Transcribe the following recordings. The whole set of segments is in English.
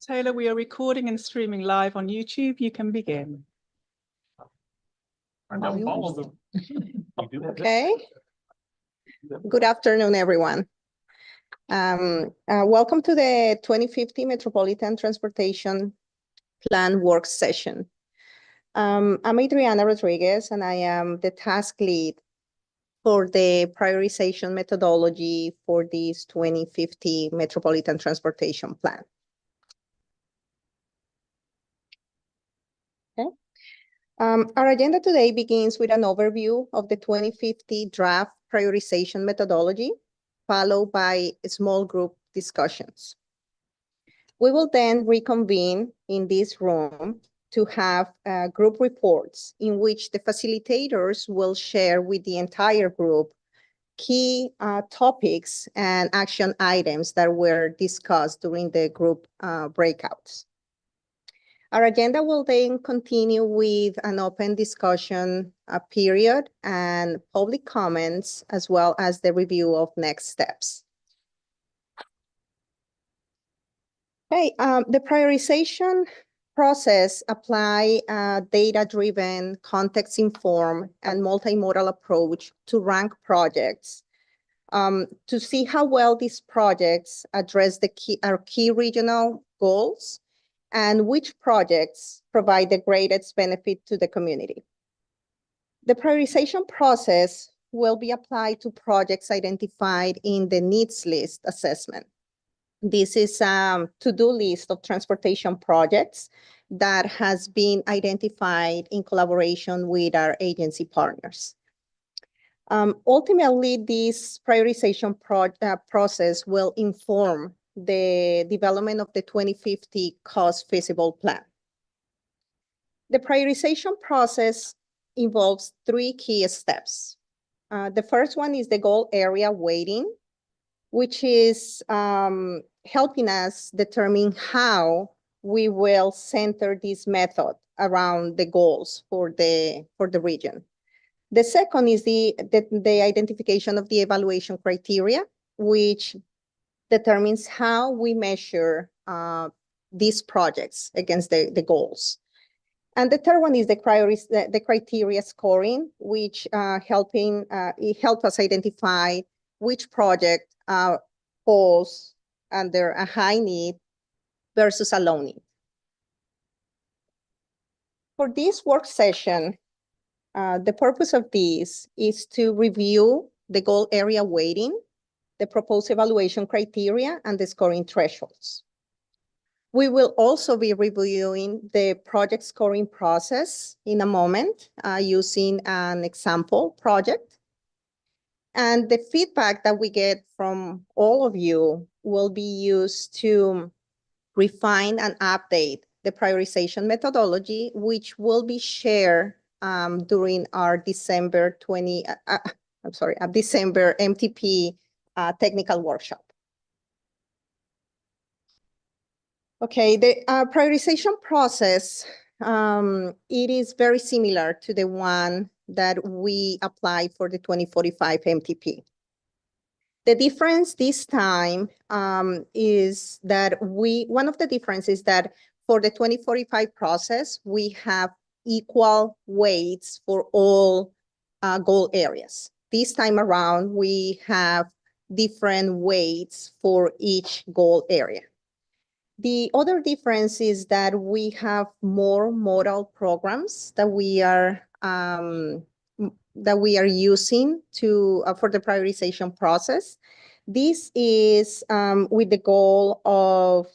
Taylor, we are recording and streaming live on YouTube. You can begin. Okay. Good afternoon, everyone. Welcome to the 2050 Metropolitan Transportation Plan work session. I'm Adriana Rodriguez, and I am the task lead for the prioritization methodology for this 2050 Metropolitan Transportation Plan. Okay. Our agenda today begins with an overview of the 2050 draft prioritization methodology, followed by small group discussions. We will then reconvene in this room to have group reports in which the facilitators will share with the entire group key topics and action items that were discussed during the group breakouts. Our agenda will then continue with an open discussion period and public comments, as well as the review of next steps. Okay, the prioritization process apply a data-driven, context-informed, and multimodal approach to rank projects to see how well these projects address our key regional goals and which projects provide the greatest benefit to the community. The prioritization process will be applied to projects identified in the needs list assessment. This is a to-do list of transportation projects that has been identified in collaboration with our agency partners. Ultimately, this prioritization process will inform the development of the 2050 cost feasible plan. The prioritization process involves three key steps. The first one is the goal area weighting, which is helping us determine how we will center this method around the goals for the region. The second is the identification of the evaluation criteria, which determines how we measure these projects against the goals. And the third one is the criteria scoring, which it helps us identify which project falls under a high need versus a low need. For this work session, the purpose of this is to review the goal area weighting, the proposed evaluation criteria, and the scoring thresholds. We will also be reviewing the project scoring process in a moment using an example project. And the feedback that we get from all of you will be used to refine and update the prioritization methodology, which will be shared during our December MTP technical workshop. Okay, the prioritization process, it is very similar to the one that we apply for the 2045 MTP. The difference this time is that one of the differences is that for the 2045 process, we have equal weights for all goal areas. This time around, we have different weights for each goal area. The other difference is that we have more modal programs that we are using for the prioritization process. This is with the goal of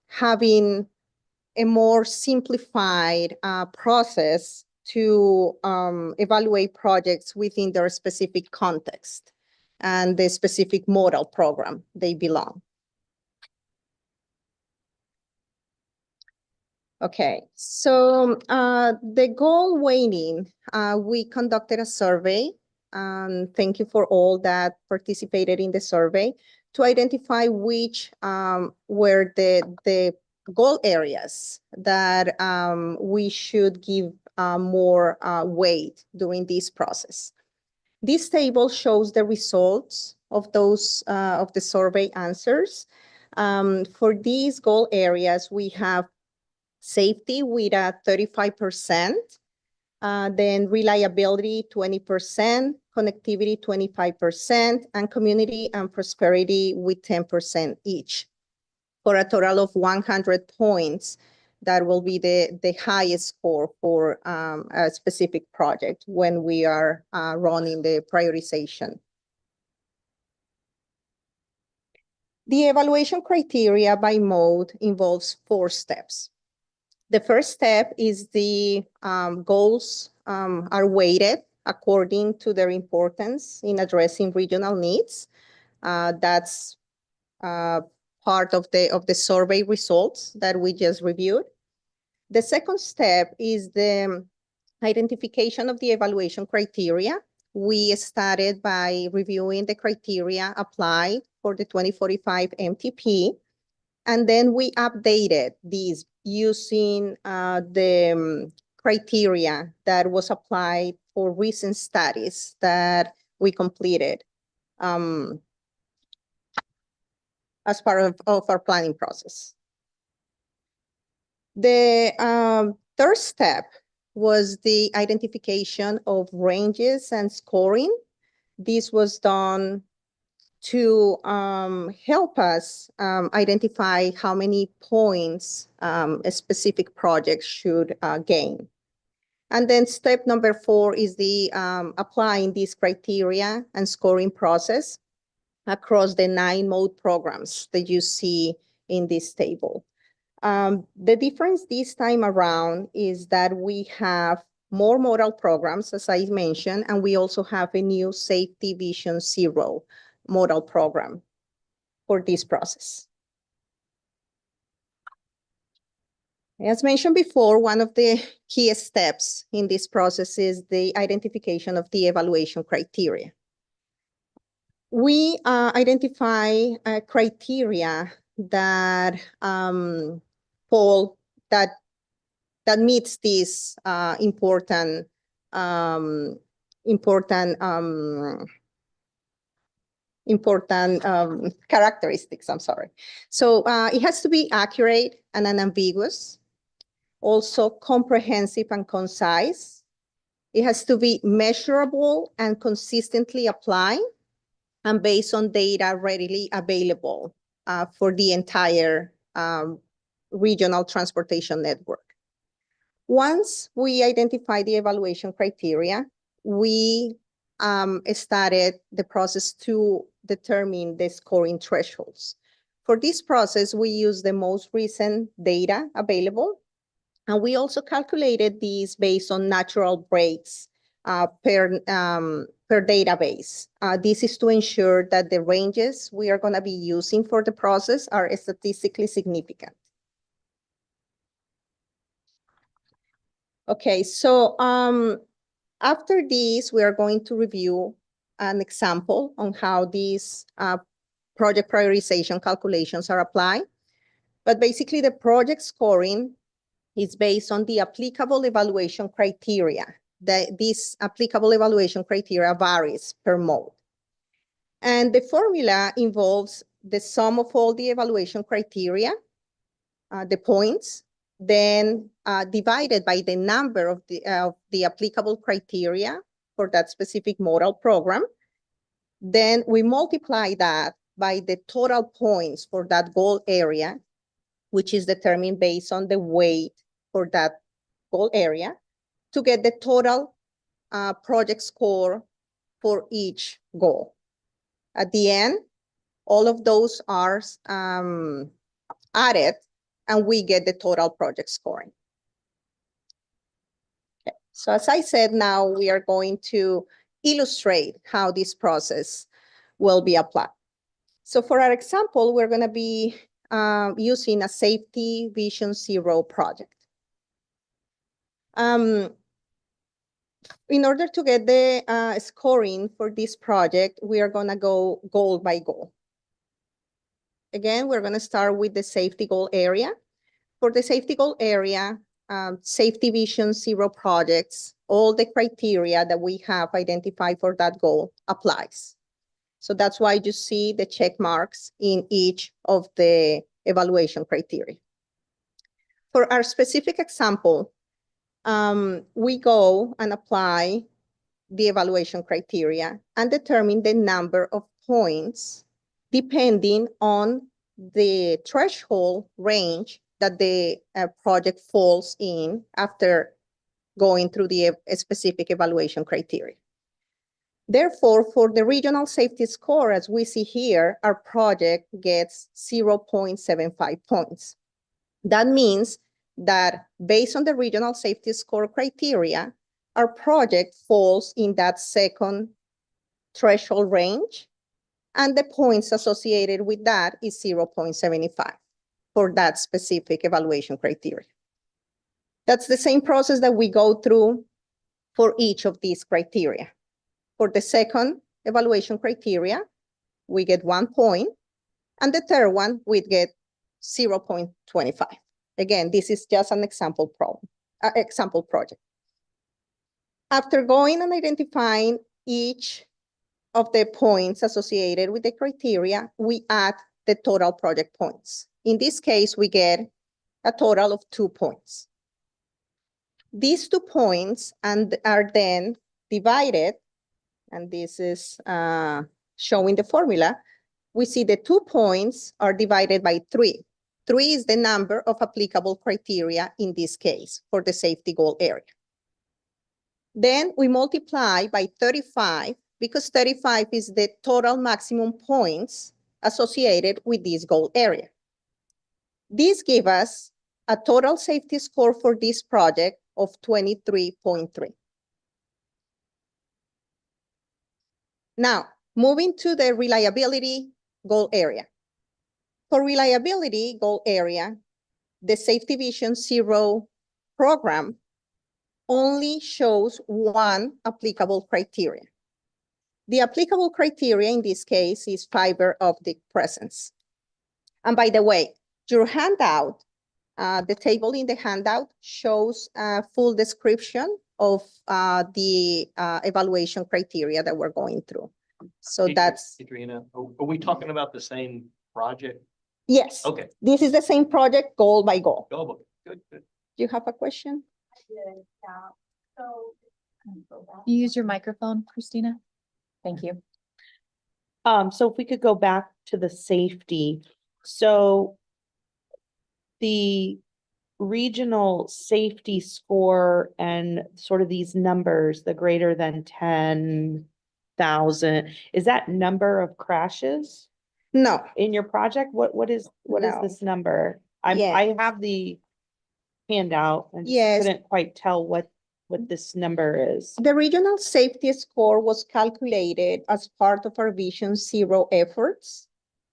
having a more simplified process to evaluate projects within their specific context and the specific modal program they belong. Okay, so the goal weighting, we conducted a survey. Thank you for all that participated in the survey to identify which were the goal areas that we should give more weight during this process. This table shows the results of those of the survey answers. For these goal areas, we have safety with a 35%, then reliability 20%, connectivity 25%, and community and prosperity with 10% each, for a total of 100 points. That will be the highest score for a specific project when we are running the prioritization. The evaluation criteria by mode involves 4 steps. The first step is the goals are weighted according to their importance in addressing regional needs. That's part of the survey results that we just reviewed. The second step is the identification of the evaluation criteria. We started by reviewing the criteria applied for the 2045 MTP, and then we updated these using the criteria that was applied for recent studies that we completed as part of our planning process. The third step was the identification of ranges and scoring. This was done to help us identify how many points a specific project should gain. And then step number 4 is the applying these criteria and scoring process across the 9 mode programs that you see in this table. The difference this time around is that we have more modal programs, as I mentioned, and we also have a new Safety Vision 0 modal program for this process. As mentioned before, one of the key steps in this process is the identification of the evaluation criteria. We identify criteria that fall that meets these important characteristics. I'm sorry. So it has to be accurate and unambiguous, also comprehensive and concise. It has to be measurable and consistently applied, and based on data readily available for the entire regional transportation network. Once we identify the evaluation criteria, we started the process to determine the scoring thresholds. For this process, we use the most recent data available, and we also calculated these based on natural breaks per database. This is to ensure that the ranges we are going to be using for the process are statistically significant. Okay, so after this, we are going to review an example on how these project prioritization calculations are applied. But basically, the project scoring is based on the applicable evaluation criteria. This applicable evaluation criteria varies per mode. And the formula involves the sum of all the evaluation criteria, the points, then divided by the number of the applicable criteria for that specific modal program. Then we multiply that by the total points for that goal area, which is determined based on the weight for that goal area, to get the total project score for each goal. At the end, all of those are added, and we get the total project scoring. Okay. So as I said, now we are going to illustrate how this process will be applied. So for our example, we're going to be using a Safety Vision 0 project. In order to get the scoring for this project, we are going to go goal by goal. Again, we're going to start with the safety goal area. For the safety goal area, Safety Vision 0 projects, all the criteria that we have identified for that goal applies. So that's why you see the check marks in each of the evaluation criteria. For our specific example, we go and apply the evaluation criteria and determine the number of points depending on the threshold range that the project falls in after going through the specific evaluation criteria. Therefore, for the regional safety score, as we see here, our project gets 0.75 points. That means that based on the regional safety score criteria, our project falls in that second threshold range, and the points associated with that is 0.75 for that specific evaluation criteria. That's the same process that we go through for each of these criteria. For the second evaluation criteria, we get 1 point, and the third one, we get 0.25. Again, this is just an example project. After going and identifying each of the points associated with the criteria, we add the total project points. In this case, we get a total of 2 points. These 2 points are then divided, and this is showing the formula. We see the 2 points are divided by 3. 3 is the number of applicable criteria in this case for the safety goal area. Then we multiply by 35 because 35 is the total maximum points associated with this goal area. This gives us a total safety score for this project of 23.3. Now, moving to the reliability goal area. For reliability goal area, the Safety Vision Zero program only shows 1 applicable criteria. The applicable criteria in this case is fiber optic presence. And by the way, your handout, the table in the handout shows a full description of the evaluation criteria that we're going through. So that's... Adriana, are we talking about the same project? Yes. Okay. This is the same project goal by goal. Go, good. Do you have a question? You use your microphone, Christina? Thank you. So if we could go back to the safety. So the regional safety score and sort of these numbers, the greater than 10,000, is that number of crashes No. in your project? What is No. this number? Yeah. I have the handout and just Yes. couldn't quite tell what this number is. The regional safety score was calculated as part of our Vision Zero efforts.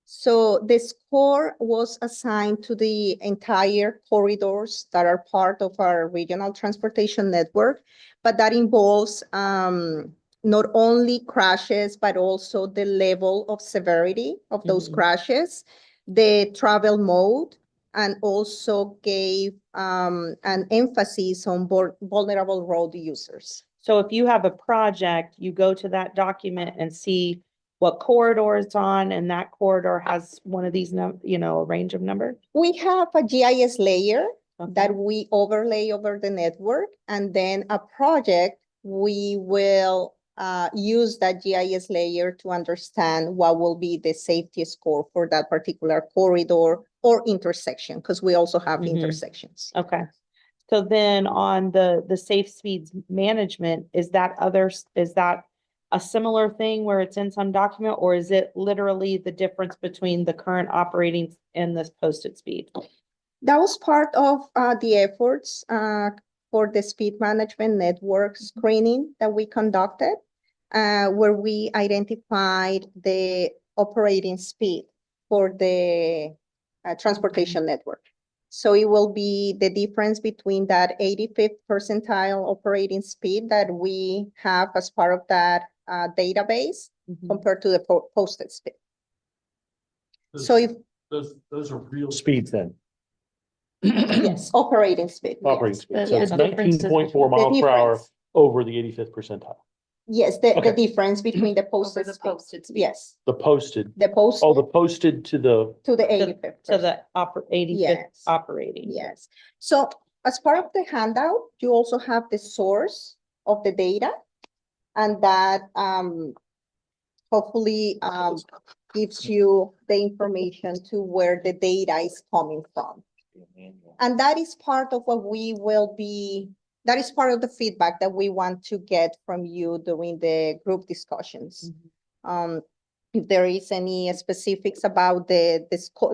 So the score was assigned to the entire corridors that are part of our regional transportation network, but that involves not only crashes, but also the level of severity of those crashes, the travel mode, and also gave an emphasis on vulnerable road users. So if you have a project, you go to that document and see what corridor it's on, and that corridor has one of these, a range of numbers? We have a GIS layer Okay. that we overlay over the network, and then a project, we will use that GIS layer to understand what will be the safety score for that particular corridor or intersection, because we also have intersections. Okay. So then on the safe speeds management, is that a similar thing where it's in some document, or is it literally the difference between the current operating and this posted speed? That was part of the efforts for the speed management network screening that we conducted, where we identified the operating speed for the transportation network. So it will be the difference between that 85th percentile operating speed that we have as part of that database compared to the posted speed. So if those are real speeds then. yes, operating speed. Operating yes. speed. So The it's difference is 19.4 miles per hour difference. over the 85th percentile. Yes, the Okay. difference between the posted the speed. posted speed. Yes, The posted, the oh, the posted posted to the, to the To 85th. to the 85th Yes. operating. Yes, so as part of the handout, you also have the source of the data. And that hopefully gives you the information to where the data is coming from. And that is part of what we will be, that is part of the feedback that we want to get from you during the group discussions. If there is any specifics about the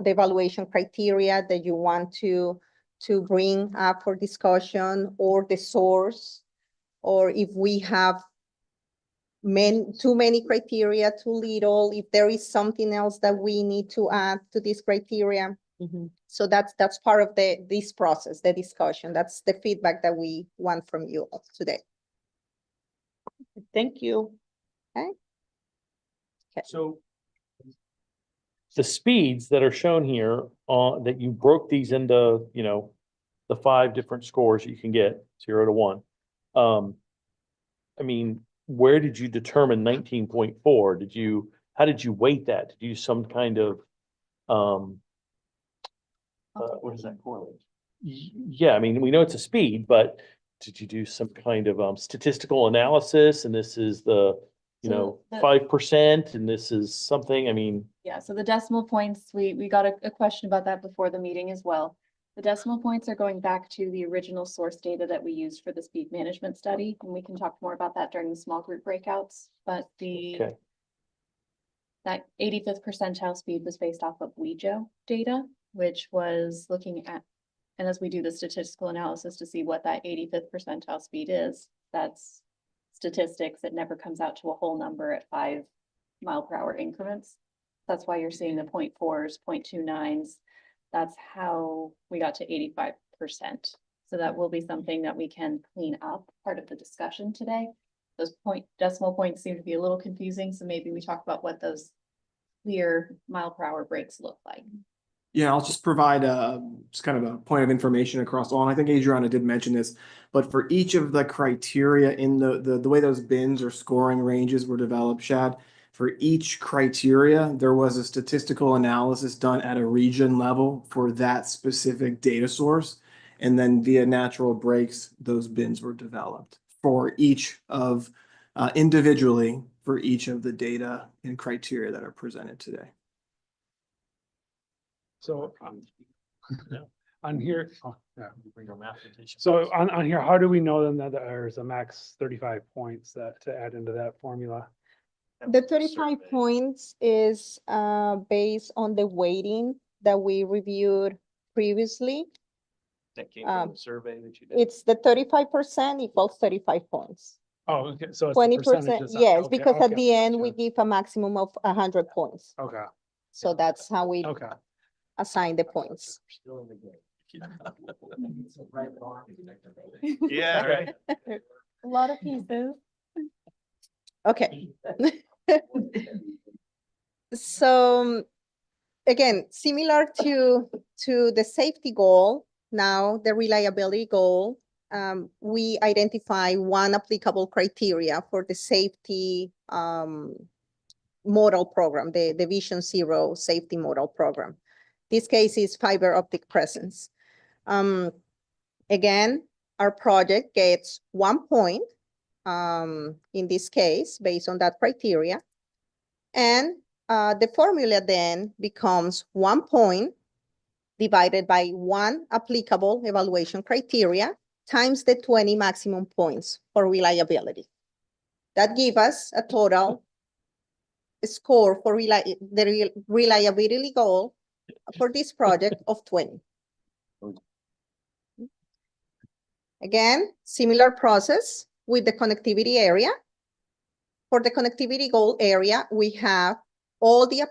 evaluation criteria that you want to bring up for discussion, or the source, or if we have too many criteria, too little, if there is something else that we need to add to this criteria. Mhm. So that's part of this process, the discussion. That's the feedback that we want from you today. Thank you. so the speeds that are shown here, that you broke these into, you know, the 5 different scores you can get, 0 to 1. I mean, where did you determine 19.4? How did you weight that? Did you use some kind of, What does that correlate? yeah, I mean, we know it's a speed, but did you do some kind of statistical analysis? And this is the, you So know, the- 5%, and this is something, I mean, Yeah, so the decimal points, we got a question about that before the meeting as well. The decimal points are going back to the original source data that we used for the speed management study, and we can talk more about that during the small group breakouts, but okay. that 85th percentile speed was based off of WEJO data, which was looking at, and as we do the statistical analysis to see what that 85th percentile speed is, that's statistics. It never comes out to a whole number at 5 mile per hour increments. That's why you're seeing the 0.4s, 0.29s. That's how we got to 85%. So that will be something that we can clean up, part of the discussion today. Those decimal points seem to be a little confusing, so maybe we talk about what those clear mile per hour breaks look like. Yeah, I'll just provide just kind of a point of information across all. And I think Adriana did mention this, but for each of the criteria in the way those bins or scoring ranges were developed, Shad, for each criteria, there was a statistical analysis done at a region level for that specific data source. And then via natural breaks, those bins were developed for each of individually for each of the data and criteria that are presented today. So on here, Bring our mathematician. so on here, how do we know then that there's a max 35 points to add into that formula? The 35 points is based on the weighting that we reviewed previously. That came from the survey that you did. It's the 35% equals 35 points. Oh, okay, so it's the 20%, percentages. yes, Okay, because at okay, the end, we sure. give a maximum of 100 points. Okay, So that's how we okay. assign the points. Still in the game. Yeah, right. A lot of pieces. Okay. So again, similar to the safety goal, now the reliability goal, we identify one applicable criteria for the safety model program, the Vision Zero safety model program. This case is fiber optic presence. Again, our project gets 1 point in this case, based on that criteria. And the formula then becomes 1 point divided by 1 applicable evaluation criteria times the 20 maximum points for reliability. That gives us a total score for the reliability goal for this project of 20. Again, similar process with the connectivity area. For the connectivity goal area, we have all the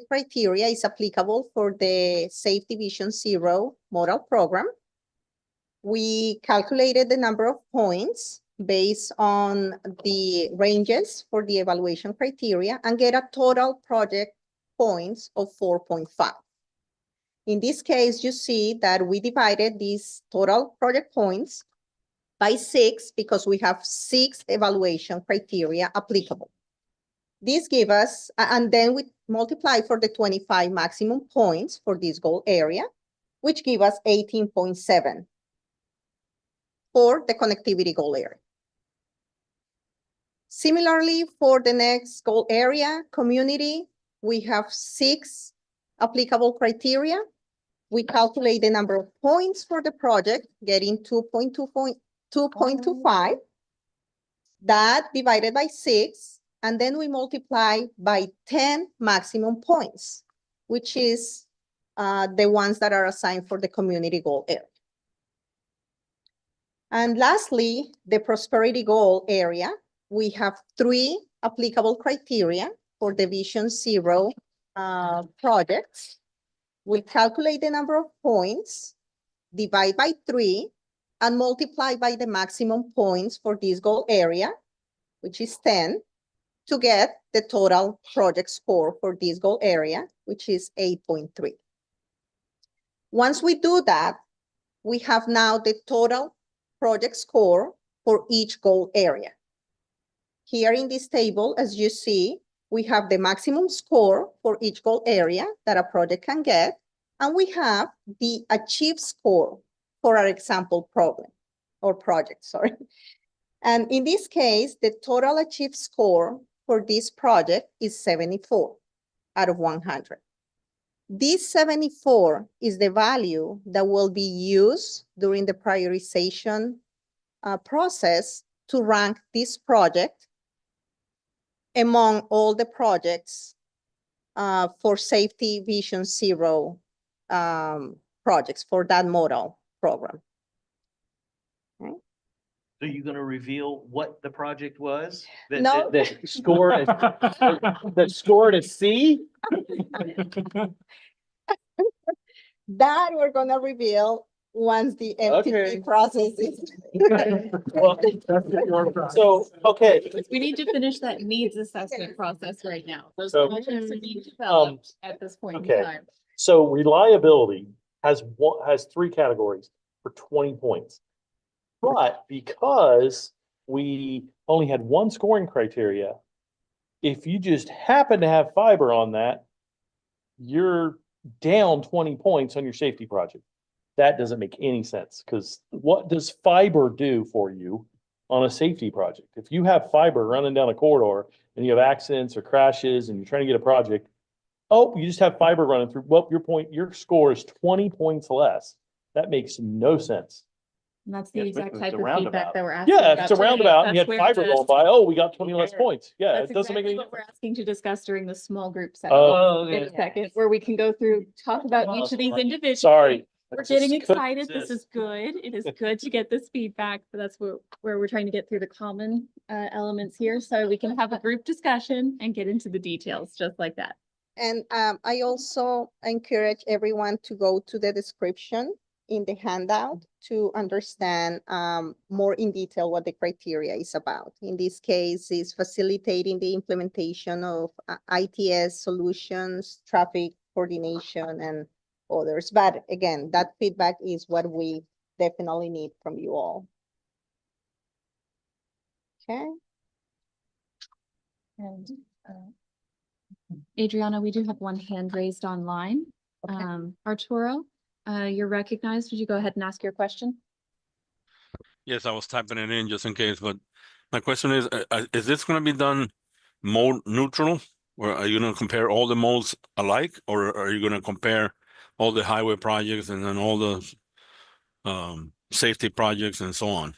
criteria is applicable for the Safety Vision Zero model program. We calculated the number of points based on the ranges for the evaluation criteria and get a total project points of 4.5. In this case, you see that we divided these total project points by 6 because we have 6 evaluation criteria applicable. This give us, and then we multiply for the 25 maximum points for this goal area, which give us 18.7 for the connectivity goal area. Similarly, for the next goal area, community, we have 6 applicable criteria. We calculate the number of points for the project, getting 2.25. That divided by 6, and then we multiply by 10 maximum points, which is the ones that are assigned for the community goal area. And lastly, the prosperity goal area, we have 3 applicable criteria for the Vision Zero projects. We calculate the number of points, divide by 3, and multiply by the maximum points for this goal area, which is 10, to get the total project score for this goal area, which is 8.3. Once we do that, we have now the total project score for each goal area. Here in this table, as you see, we have the maximum score for each goal area that a project can get, and we have the achieved score for our example problem or project, sorry. And in this case, the total achieved score for this project is 74 out of 100. This 74 is the value that will be used during the prioritization process to rank this project among all the projects for Safety Vision Zero projects for that model program. Okay. So you're gonna reveal what the project was? No. That scored, that scored a C? That we're gonna reveal once the MTP Okay. process is. So, okay, We need to finish that needs assessment process right now. Those So, projects are being developed at this point in okay. time. so reliability has 3 categories for 20 points. But because we only had 1 scoring criteria, if you just happen to have fiber on that, you're down 20 points on your safety project. That doesn't make any sense, because what does fiber do for you on a safety project? If you have fiber running down a corridor and you have accidents or crashes and you're trying to get a project, oh, you just have fiber running through, well, your score is 20 points less. That makes no sense. And that's the Yes, exact it's type a of roundabout. feedback that we're asking. Yeah, if about it's a today. roundabout and you That's had where fiber the- going by, oh, we got 20 less points. Yeah, That's it doesn't make exactly any. what we're asking to discuss during the small group session. Oh, In a second, where we can go through, talk about each of these individually. Sorry. We're It's getting just- excited. This is good. It is good to get this feedback, but that's where we're trying to get through the common elements here, so we can have a group discussion and get into the details just like that. And I also encourage everyone to go to the description in the handout to understand more in detail what the criteria is about. In this case, is facilitating the implementation of ITS solutions, traffic coordination, and others. But again, that feedback is what we definitely need from you all. Okay. And Adriana, we do have one hand raised online. Okay. Arturo, you're recognized. Would you go ahead and ask your question? Yes, I was typing it in just in case, but my question is this going to be done mode neutral? Or are you going to compare all the modes alike? Or are you going to compare all the highway projects and then all the safety projects and so on?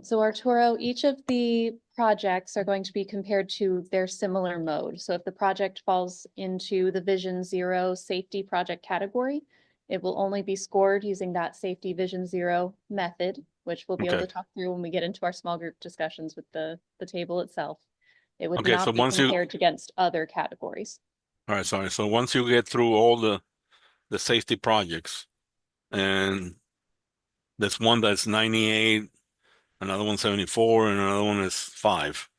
So Arturo, each of the projects are going to be compared to their similar mode. So if the project falls into the Vision Zero safety project category, it will only be scored using that safety Vision Zero method, which we'll be able to Okay. talk through when we get into our small group discussions with the table itself. It would Okay, not so be once you- compared against other categories. All right, sorry. So once you get through all the safety projects, and there's one that's 98, another one 74, and another one is 5,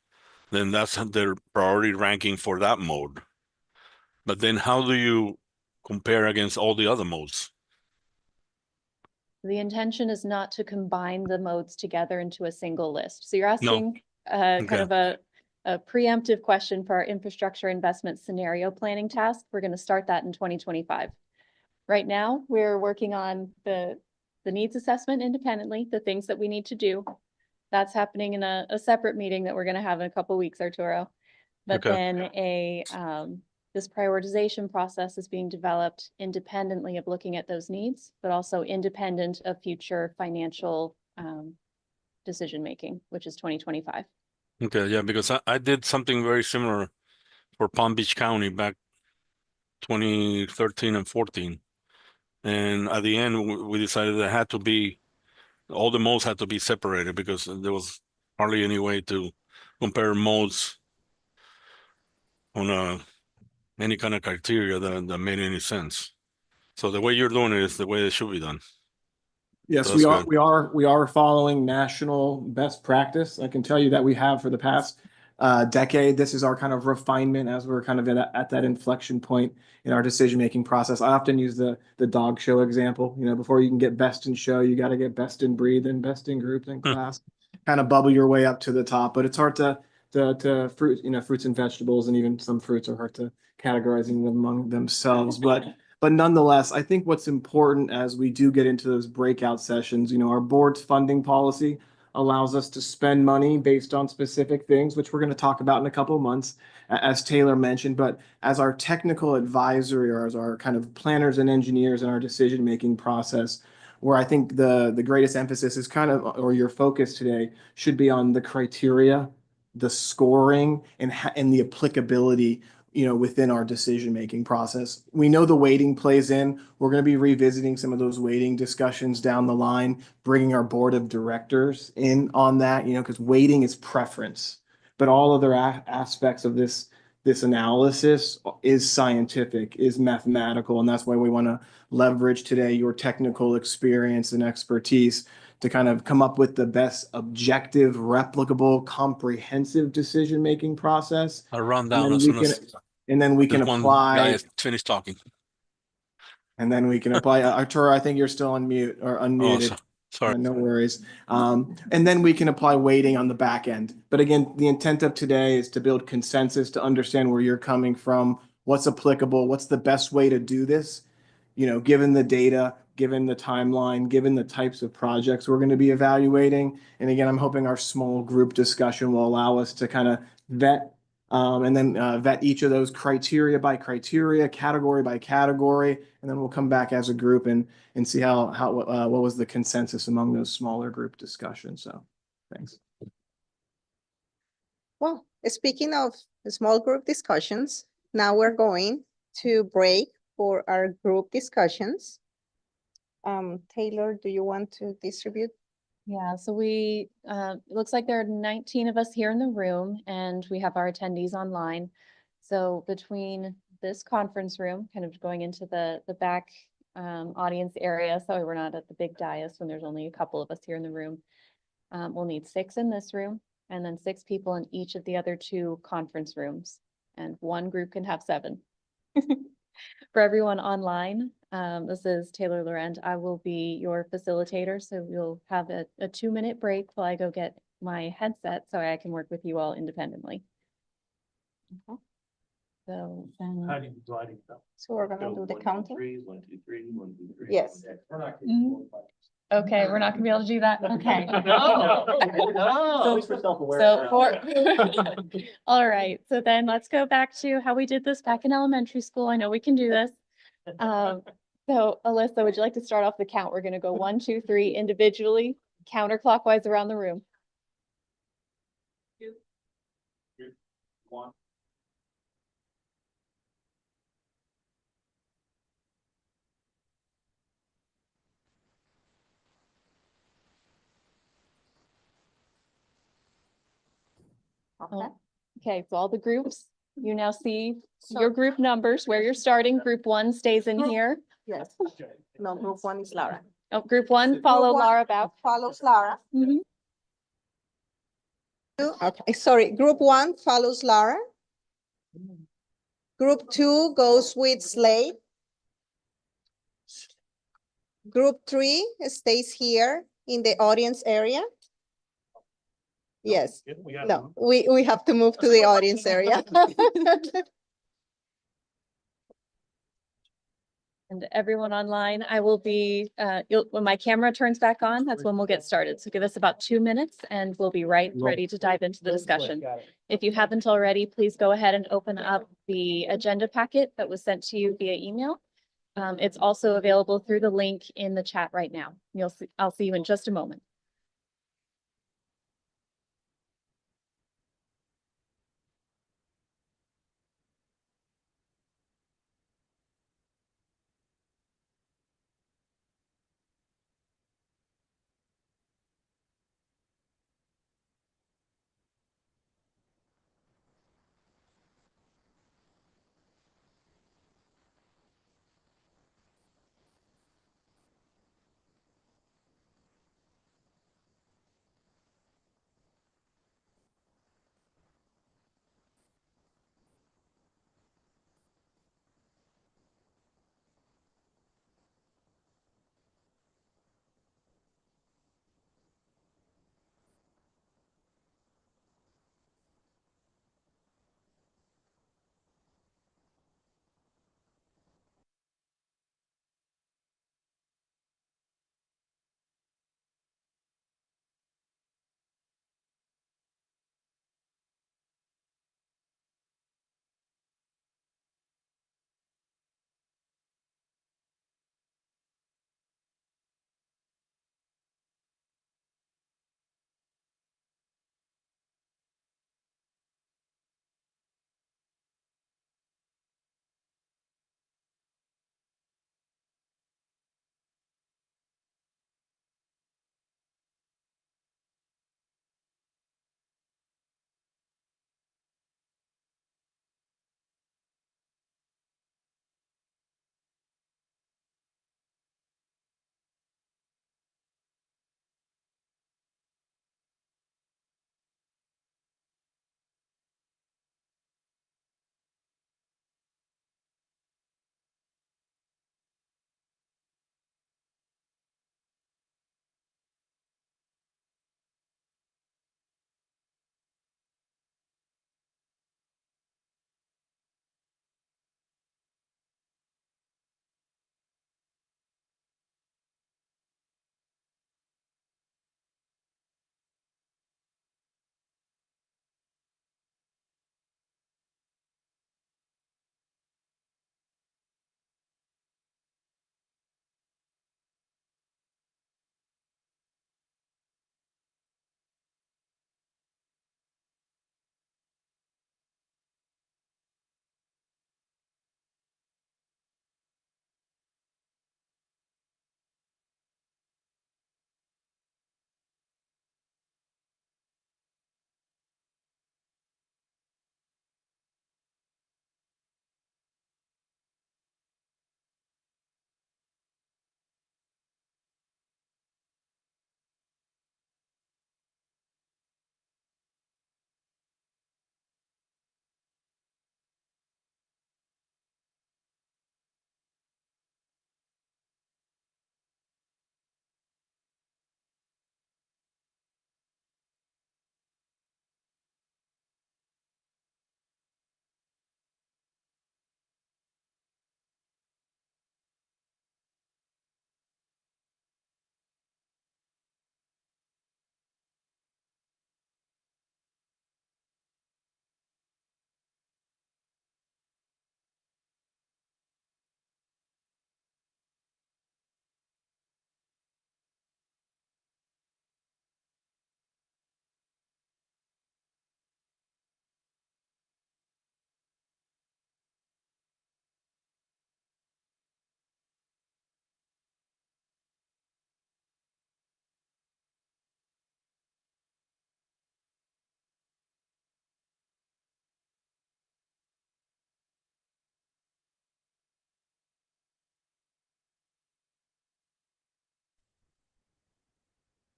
then that's their priority ranking for that mode. But then how do you compare against all the other modes? The intention is not to combine the modes together into a single list. So you're No. asking kind Okay. of a preemptive question for our infrastructure investment scenario planning task. We're going to start that in 2025. Right now, we're working on the needs assessment independently, the things that we need to do. That's happening in a separate meeting that we're going to have in a couple weeks, Arturo. But Okay. then this prioritization process is being developed independently of looking at those needs, but also independent of future financial decision-making, which is 2025. Okay, yeah, because I did something very similar for Palm Beach County back 2013 and 14. And at the end, we decided it had to be, all the modes had to be separated because there was hardly any way to compare modes on any kind of criteria that made any sense. So the way you're doing it is the way it should be done. Yes, That's good. we are following national best practice. I can tell you that we have for the past decade. This is our kind of refinement as we're kind of at that inflection point in our decision-making process. I often use the dog show example. You know, before you can get best in show, you got to get best in breed, then best in group, then class. Kind of bubble your way up to the top, but it's hard to fruit, you know, fruits and vegetables, and even some fruits are hard to categorizing them among themselves. But nonetheless, I think what's important as we do get into those breakout sessions, you know, our board's funding policy allows us to spend money based on specific things, which we're going to talk about in a couple of months, as Taylor mentioned. But as our technical advisory, or as our kind of planners and engineers in our decision-making process, where I think the greatest emphasis is kind of, or your focus today should be on the criteria, the scoring, and the applicability, you know, within our decision-making process. We know the weighting plays in. We're going to be revisiting some of those weighting discussions down the line, bringing our board of directors in on that, you know, because weighting is preference, but all other aspects of this analysis is scientific, is mathematical, and that's why we want to leverage today your technical experience and expertise to kind of come up with the best objective, replicable, comprehensive decision-making process. I'll run And down then as we soon can, as and then we can this one guy apply, is finished talking. and then we can apply, Arturo, I think you're still on mute or Oh, unmuted. sorry. No worries. And then we can apply weighting on the back end. But again, the intent of today is to build consensus, to understand where you're coming from, what's applicable, what's the best way to do this, you know, given the data, given the timeline, given the types of projects we're going to be evaluating. And again, I'm hoping our small group discussion will allow us to kind of vet and then vet each of those criteria by criteria, category by category, and then we'll come back as a group and see what was the consensus among those smaller group discussions. So, thanks. Well, speaking of small group discussions, now we're going to break for our group discussions. Taylor, do you want to distribute? Yeah, so it looks like there are 19 of us here in the room, and we have our attendees online. So between this conference room, kind of going into the back audience area, so we're not at the big dais when there's only a couple of us here in the room. We'll need 6 in this room, and then 6 people in each of the other 2 conference rooms, and one group can have 7. For everyone online, this is Taylor Laurent. I will be your facilitator, so we'll have a 2-minute break while I go get my headset so I can work with you all independently. Okay. So then, So we're gonna do the counting? 1, 2, 3, 1, 2, 3. Yes. okay, we're not gonna be able to do that. Okay. No. All right, so then let's go back to how we did this back in elementary school. I know we can do this. So Alyssa, would you like to start off the count? We're gonna go 1, 2, 3 individually, counterclockwise around the room. 2, 1. Okay. Okay, so all the groups, you now see So- your group numbers, where you're starting. Group 1 stays in here. Yes. No, group 1 is Laura. Oh, group 1, follow Group one Laura back. Follows Laura. Mhm. Okay, sorry, group 1 follows Laura. Group 2 goes with Slade. Group 3 stays here in the audience area. Yes, no, we have to move to the audience area. And everyone online, I will be, when my camera turns back on, that's when we'll get started. So give us about 2 minutes and we'll be ready to dive into the discussion. If you haven't already, please go ahead and open up the agenda packet that was sent to you via email. It's also available through the link in the chat right now. I'll see you in just a moment.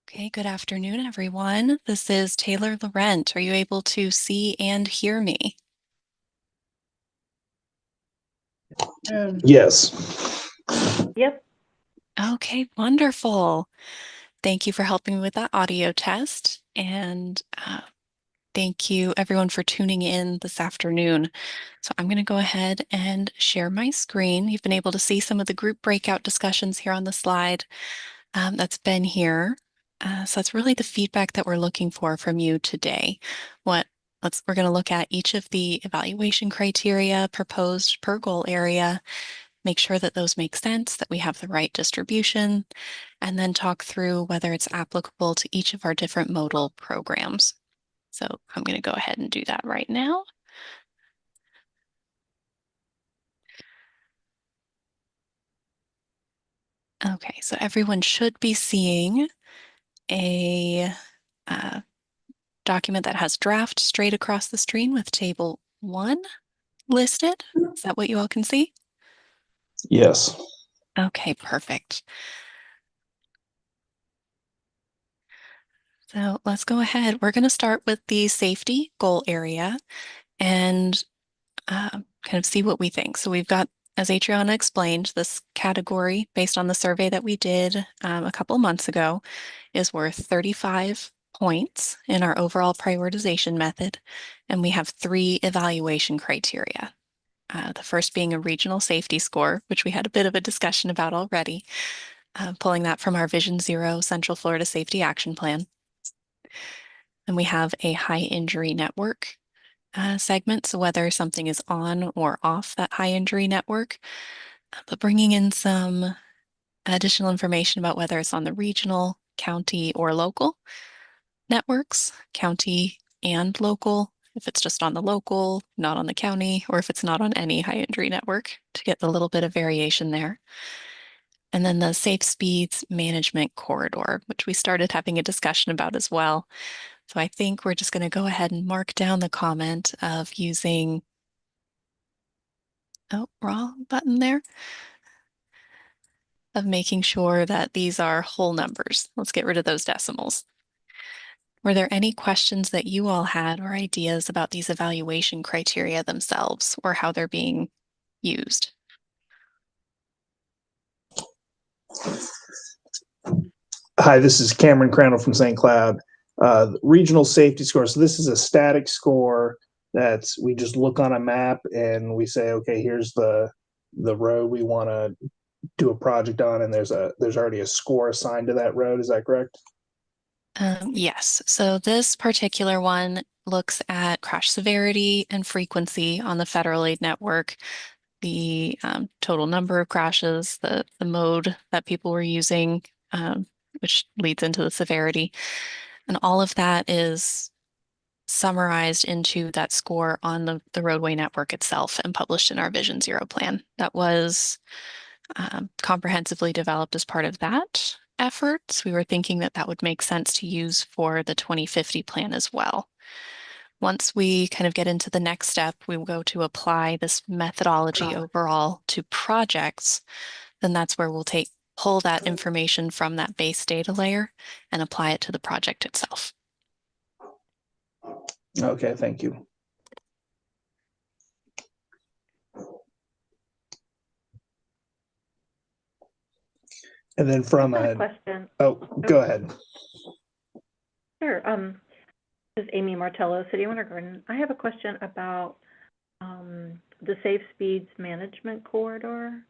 Okay, good afternoon, everyone. This is Taylor Laurent. Are you able to see and hear me? Yes. Yep. Okay, wonderful. Thank you for helping me with that audio test. And thank you everyone for tuning in this afternoon. So I'm going to go ahead and share my screen. You've been able to see some of the group breakout discussions here on the slide that's been here. So that's really the feedback that we're looking for from you today. We're going to look at each of the evaluation criteria proposed per goal area, make sure that those make sense, that we have the right distribution, and then talk through whether it's applicable to each of our different modal programs. So I'm going to go ahead and do that right now. Okay, so everyone should be seeing a document that has draft straight across the screen with table 1 listed. Is that what you all can see? Yes. Okay, perfect. So let's go ahead. We're going to start with the safety goal area and kind of see what we think. So we've got, as Adriana explained, this category based on the survey that we did a couple months ago is worth 35 points in our overall prioritization method. And we have 3 evaluation criteria. The first being a regional safety score, which we had a bit of a discussion about already, pulling that from our Vision Zero Central Florida Safety Action Plan. And we have a high injury network segment, so whether something is on or off that high injury network, but bringing in some additional information about whether it's on the regional, county, or local networks, county and local, if it's just on the local, not on the county, or if it's not on any high injury network, to get a little bit of variation there. And then the safe speeds management corridor, which we started having a discussion about as well. So I think we're just going to go ahead and mark down the comment of using, oh, wrong button there, of making sure that these are whole numbers. Let's get rid of those decimals. Were there any questions that you all had or ideas about these evaluation criteria themselves or how they're being used? Hi, this is Cameron Crandall from St. Cloud. Regional safety score. So this is a static score that we just look on a map and we say, okay, here's the road we want to do a project on, and there's already a score assigned to that road. Is that correct? Yes. So this particular one looks at crash severity and frequency on the federal aid network, the total number of crashes, the mode that people were using, which leads into the severity. And all of that is summarized into that score on the roadway network itself and published in our Vision Zero plan. That was comprehensively developed as part of that effort. So we were thinking that that would make sense to use for the 2050 plan as well. Once we kind of get into the next step, we will go to apply this methodology overall to projects. Then that's where we'll pull that information from that base data layer and apply it to the project itself. Okay, thank you. And then from a question. Oh, go ahead. Sure. This is Amy Martello, City Winter Garden. I have a question about the Safe Speeds Management Corridor.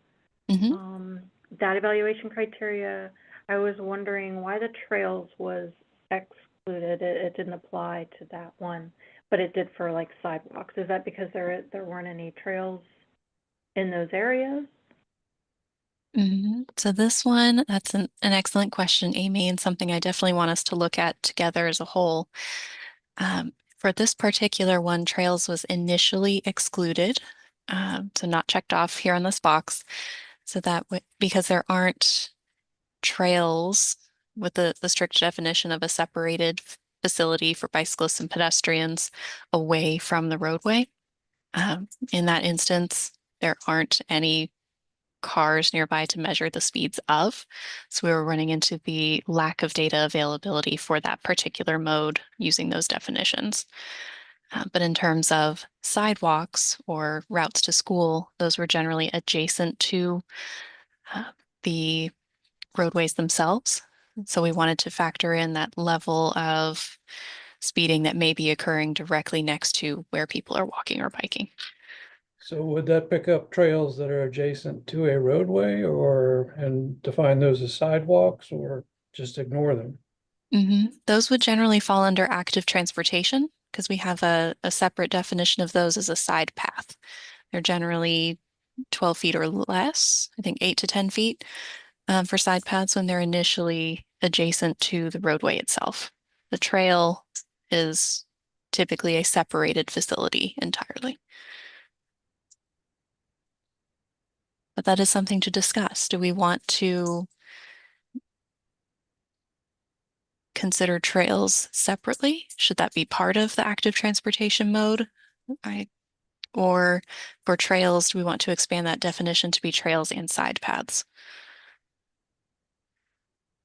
That evaluation criteria, I was wondering why the trails was excluded. It didn't apply to that one, but it did for like sidewalks. Is that because there weren't any trails in those areas? So this one, that's an excellent question, Amy, and something I definitely want us to look at together as a whole. For this particular one, trails was initially excluded, so not checked off here on this box. So that because there aren't trails with the strict definition of a separated facility for bicyclists and pedestrians away from the roadway. In that instance, there aren't any cars nearby to measure the speeds of. So we were running into the lack of data availability for that particular mode using those definitions. But in terms of sidewalks or routes to school, those were generally adjacent to the roadways themselves. So we wanted to factor in that level of speeding that may be occurring directly next to where people are walking or biking. So would that pick up trails that are adjacent to a roadway and define those as sidewalks or just ignore them? Those would generally fall under active transportation because we have a separate definition of those as a side path. They're generally 12 feet or less, I think 8 to 10 feet for side paths when they're initially adjacent to the roadway itself. The trail is typically a separated facility entirely. But that is something to discuss. Do we want to consider trails separately? Should that be part of the active transportation mode? Or for trails, do we want to expand that definition to be trails and side paths?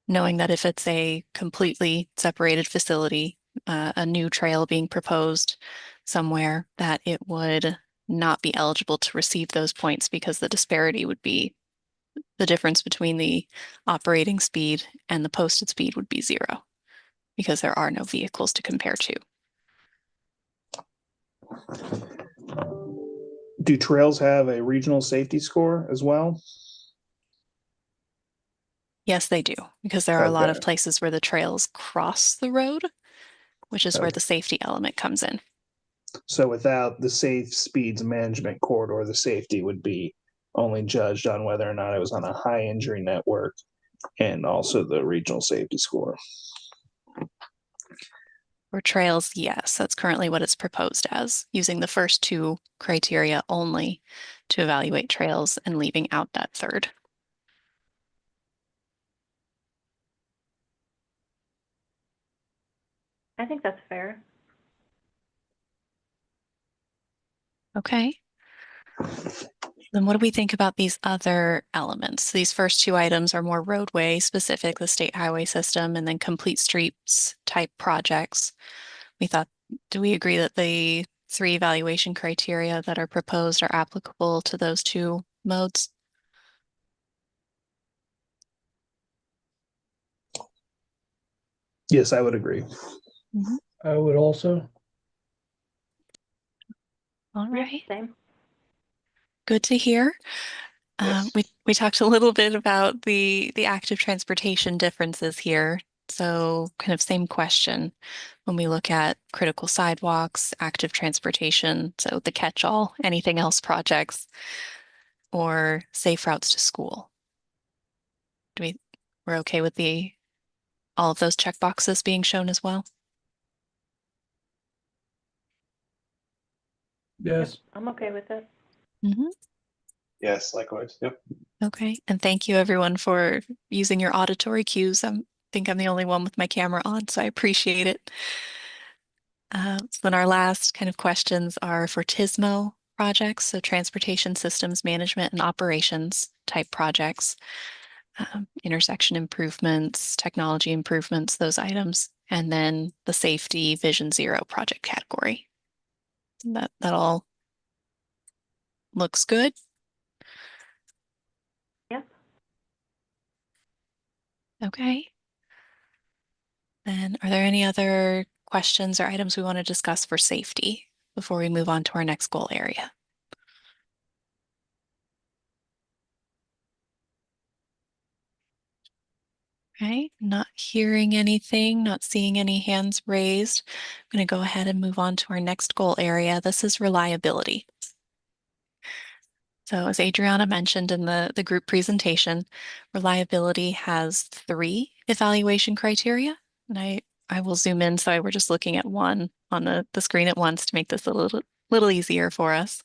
Knowing that if it's a completely separated facility, a new trail being proposed somewhere, that it would not be eligible to receive those points because the disparity would be the difference between the operating speed and the posted speed would be 0 because there are no vehicles to compare to. Do trails have a regional safety score as well? Yes, they do, because there are a lot of Okay. places where the trails cross the road, which is where Okay. the safety element comes in. So without the safe speeds management corridor, the safety would be only judged on whether or not it was on a high injury network and also the regional safety score. For trails, yes, that's currently what it's proposed as, using the first 2 criteria only to evaluate trails and leaving out that third. I think that's fair. Okay. Then what do we think about these other elements? These first 2 items are more roadway specific, the state highway system, and then complete streets type projects. Do we agree that the 3 evaluation criteria that are proposed are applicable to those 2 modes? Yes, I would agree. I would also. All Yeah, right. same. Good to hear. Yes. We talked a little bit about the active transportation differences here. So kind of same question when we look at critical sidewalks, active transportation, so the catch-all, anything else projects, or safe routes to school. We're okay with all of those checkboxes being shown as well? Yes. I'm okay with it. Yes, likewise. Yep. Okay, and thank you everyone for using your auditory cues. I think I'm the only one with my camera on, so I appreciate it. So then our last kind of questions are for TISMO projects, so transportation systems management and operations type projects, intersection improvements, technology improvements, those items, and then the safety Vision Zero project category. That all looks good. Yep. Okay. Then are there any other questions or items we want to discuss for safety before we move on to our next goal area? Okay, not hearing anything, not seeing any hands raised. I'm going to go ahead and move on to our next goal area. This is reliability. So as Adriana mentioned in the group presentation, reliability has 3 evaluation criteria. And I will zoom in, so we're just looking at one on the screen at once to make this a little easier for us.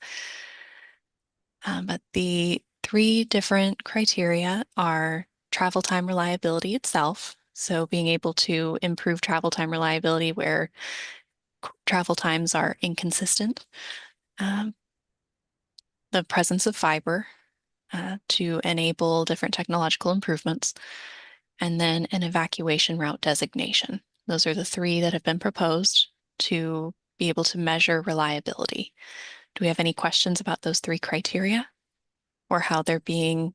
But the 3 different criteria are travel time reliability itself. So being able to improve travel time reliability where travel times are inconsistent. The presence of fiber to enable different technological improvements. And then an evacuation route designation. Those are the 3 that have been proposed to be able to measure reliability. Do we have any questions about those 3 criteria or how they're being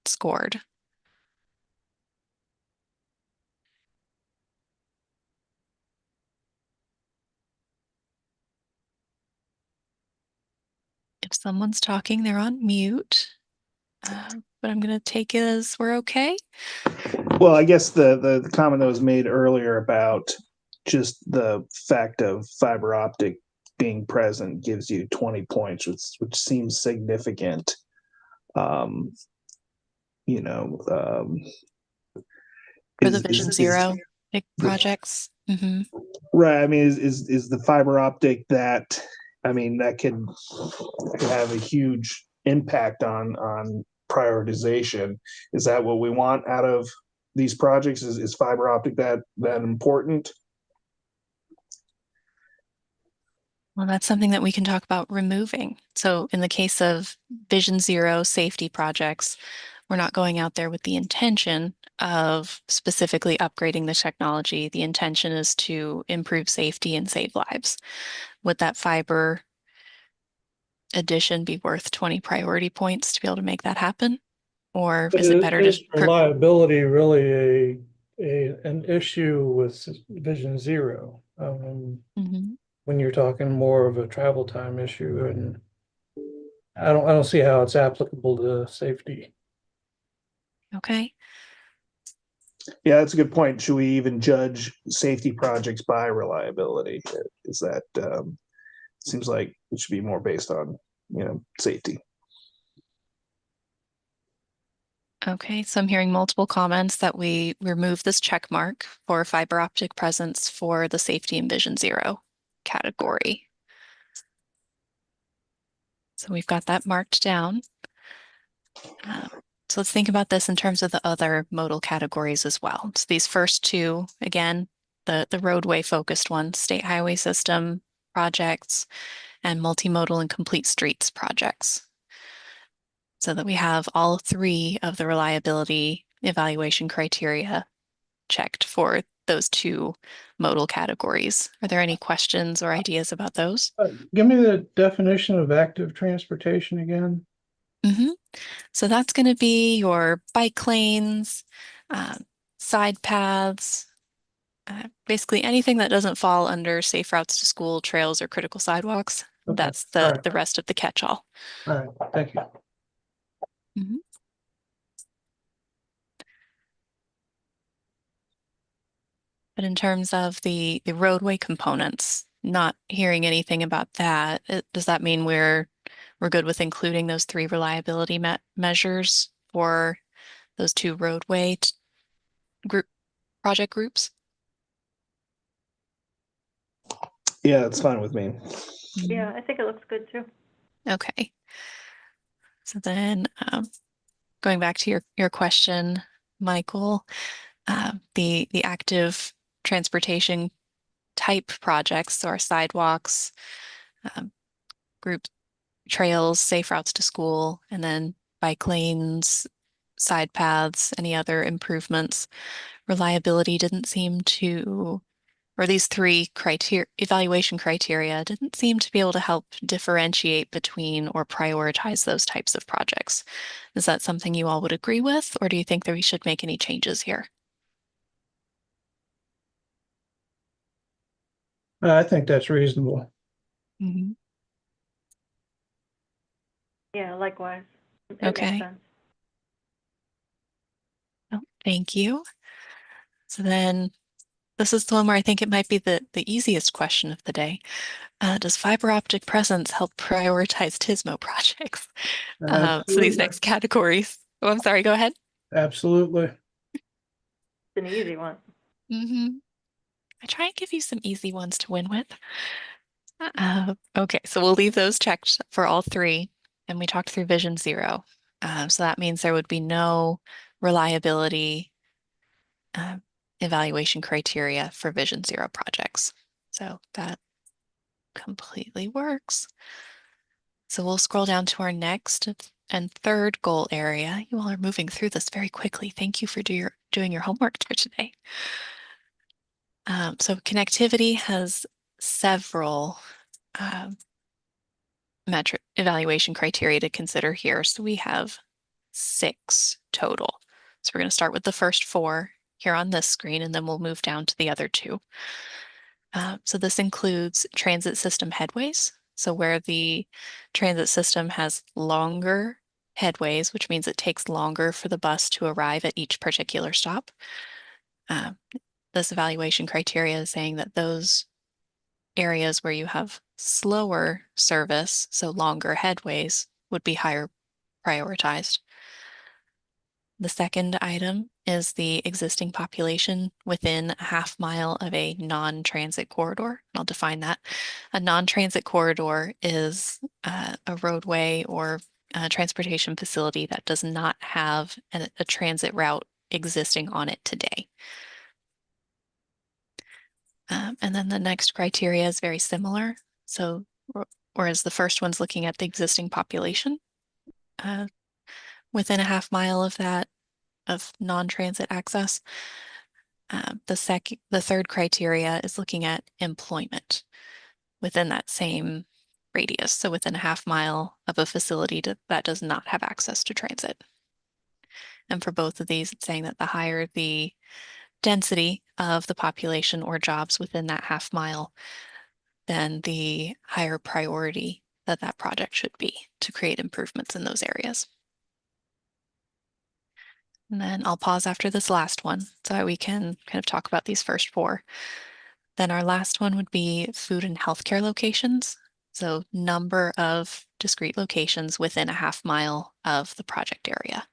scored? Someone's talking, they're on mute. But I'm gonna take it as we're okay. Well, I guess the comment that was made earlier about just the fact of fiber optic being present gives you 20 points, which seems significant. You know, For the Vision Zero big projects. right. I mean, is the fiber optic that, I mean, that could have a huge impact on prioritization. Is that what we want out of these projects? Is fiber optic that important? Well, that's something that we can talk about removing. So in the case of Vision Zero safety projects, we're not going out there with the intention of specifically upgrading the technology. The intention is to improve safety and save lives. Would that fiber addition be worth 20 priority points to be able to make that happen? Or is it better Is to reliability really an issue with Vision Zero? When you're talking more of a travel time issue, and I don't see how it's applicable to safety. Okay. Yeah, that's a good point. Should we even judge safety projects by reliability? Is that seems like it should be more based on, safety. Okay, so I'm hearing multiple comments that we remove this check mark for fiber optic presence for the safety and Vision Zero category. So we've got that marked down. So let's think about this in terms of the other modal categories as well. So these first two, again, the roadway focused ones, state highway system projects, and multimodal and complete streets projects. So that we have all three of the reliability evaluation criteria checked for those two modal categories. Are there any questions or ideas about those? Give me the definition of active transportation again. So that's going to be your bike lanes, side paths, basically anything that doesn't fall under safe routes to school, trails, or critical sidewalks. Okay. That's All right. the rest of the catch-all. All right, thank you. But in terms of the roadway components, not hearing anything about that, does that mean we're good with including those three reliability measures for those two roadway project groups? Yeah, that's fine with me. Yeah, I think it looks good too. Okay. So then going back to your question, Michael, the active transportation type projects, so our sidewalks, group trails, safe routes to school, and then bike lanes, side paths, any other improvements. Reliability didn't seem to, or these three evaluation criteria didn't seem to be able to help differentiate between or prioritize those types of projects. Is that something you all would agree with, or do you think that we should make any changes here? I think that's reasonable. Yeah, likewise. It Okay. makes sense. Oh, thank you. So then this is the one where I think it might be the easiest question of the day. Does fiber optic presence help prioritize TISMO projects? So these next categories. Oh, I'm sorry, go ahead. Absolutely. It's an easy one. I try and give you some easy ones to win with. Okay, so we'll leave those checked for all three, and we talked through Vision Zero. So that means there would be no reliability evaluation criteria for Vision Zero projects. So that completely works. So we'll scroll down to our next and third goal area. You all are moving through this very quickly. Thank you for doing your homework for today. So connectivity has several metric evaluation criteria to consider here. So we have 6 total. So we're going to start with the first 4 here on this screen, and then we'll move down to the other 2. So this includes transit system headways. So where the transit system has longer headways, which means it takes longer for the bus to arrive at each particular stop. This evaluation criteria is saying that those areas where you have slower service, so longer headways, would be higher prioritized. The second item is the existing population within a half mile of a non-transit corridor. I'll define that. A non-transit corridor is a roadway or a transportation facility that does not have a transit route existing on it today. And then the next criteria is very similar. So, whereas the first one's looking at the existing population, within a half mile of that, of non-transit access, the third criteria is looking at employment within that same radius. So within a half mile of a facility that does not have access to transit. And for both of these, it's saying that the higher the density of the population or jobs within that half mile, then the higher priority that that project should be to create improvements in those areas. And then I'll pause after this last one so that we can kind of talk about these first four. Then our last one would be food and healthcare locations. So number of discrete locations within a half mile of the project area.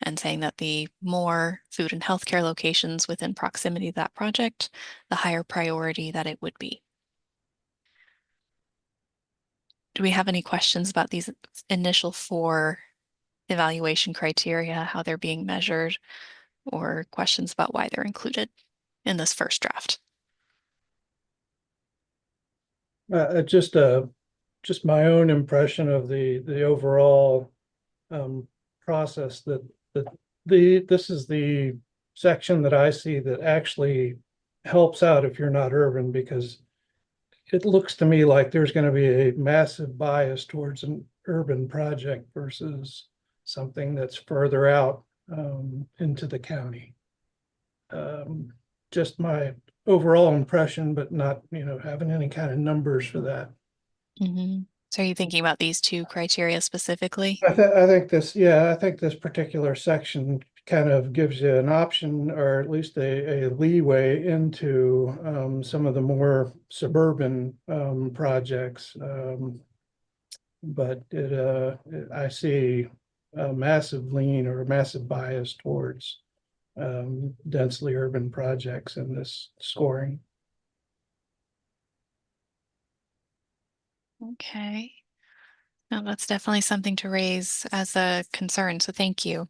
And saying that the more food and healthcare locations within proximity to that project, the higher priority that it would be. Do we have any questions about these initial four evaluation criteria, how they're being measured, or questions about why they're included in this first draft? Just my own impression of the overall process that this is the section that I see that actually helps out if you're not urban, because it looks to me like there's going to be a massive bias towards an urban project versus something that's further out into the county. Just my overall impression, but not, having any kind of numbers for that. Mm-hmm. So are you thinking about these two criteria specifically? I think this particular section kind of gives you an option, or at least a leeway into some of the more suburban projects. But I see a massive lean or a massive bias towards densely urban projects in this scoring. Okay. No, that's definitely something to raise as a concern, so thank you.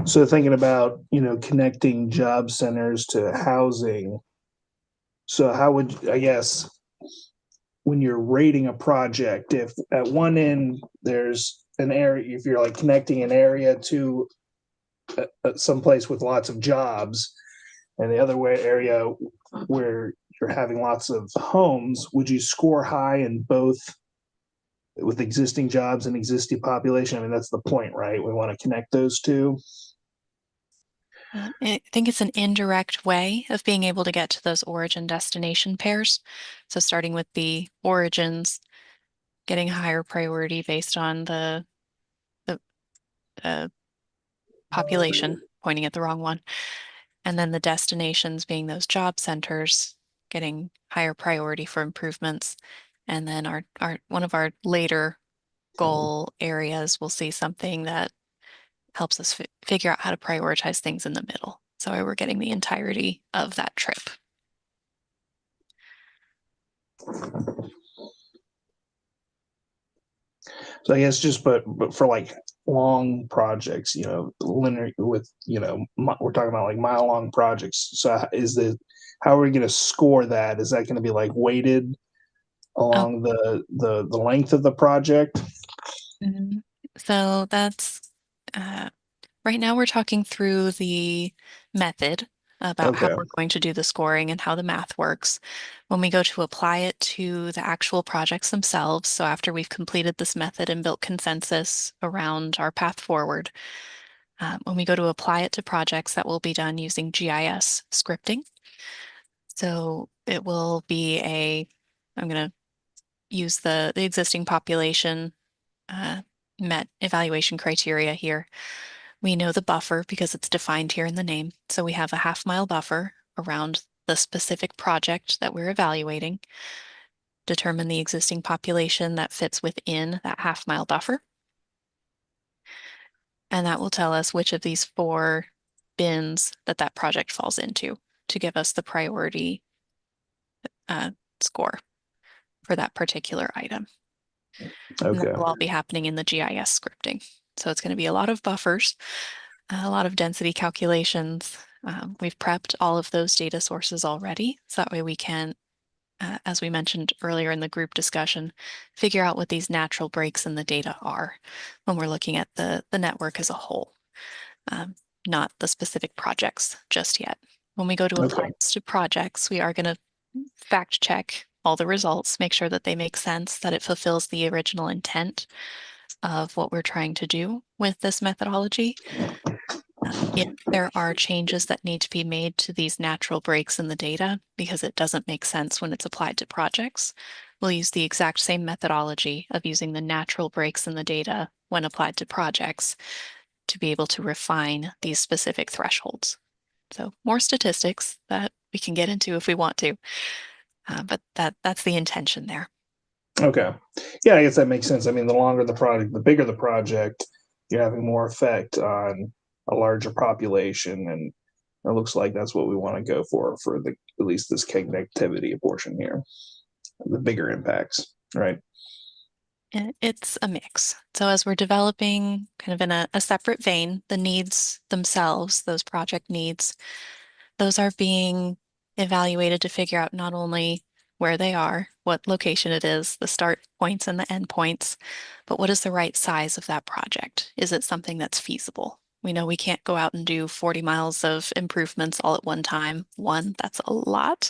So thinking about, connecting job centers to housing. So how would, I guess, when you're rating a project, if at one end there's an area, if you're like connecting an area to someplace with lots of jobs, and the other area where you're having lots of homes, would you score high in both with existing jobs and existing population? I mean, that's the point, right? We want to connect those two. I think it's an indirect way of being able to get to those origin destination pairs. So starting with the origins, getting a higher priority based on the population, pointing at the wrong one. And then the destinations being those job centers, getting higher priority for improvements. And then our one of our later goal areas, we'll see something that helps us figure out how to prioritize things in the middle. So we're getting the entirety of that trip. So I guess but for like long projects, linear with, we're talking about like mile long projects. So how are we going to score that? Is that going to be like weighted along the length of the project? Mm-hmm. So that's, right now we're talking through the method about how we're going to do the scoring and how the math works. When we go to apply it to the actual projects themselves, so after we've completed this method and built consensus around our path forward, When we go to apply it to projects, that will be done using GIS scripting. So it will be I'm going to use the existing population met evaluation criteria here. We know the buffer because it's defined here in the name. So we have a half-mile buffer around the specific project that we're evaluating. Determine the existing population that fits within that half-mile buffer. And that will tell us which of these 4 bins that project falls into to give us the priority score for that particular item. And Okay. that will all be happening in the GIS scripting. So it's going to be a lot of buffers, a lot of density calculations. We've prepped all of those data sources already, so that way we can, as we mentioned earlier in the group discussion, figure out what these natural breaks in the data are when we're looking at the network as a whole, not the specific projects just yet. When we go to apply this to projects, we are going to fact check all the results, make sure that they make sense, that it fulfills the original intent of what we're trying to do with this methodology. If there are changes that need to be made to these natural breaks in the data because it doesn't make sense when it's applied to projects, we'll use the exact same methodology of using the natural breaks in the data when applied to projects to be able to refine these specific thresholds. So more statistics that we can get into if we want to, but that's the intention there. Okay. Yeah, I guess that makes sense. I mean, the longer the project, the bigger the project, you're having more effect on a larger population, and it looks like that's what we want to go for the at least this connectivity portion here, the bigger impacts, right? It's a mix. So as we're developing kind of in a separate vein, the needs themselves, those project needs, those are being evaluated to figure out not only where they are, what location it is, the start points and the end points, but what is the right size of that project? Is it something that's feasible? We know we can't go out and do 40 miles of improvements all at one time. 1, that's a lot.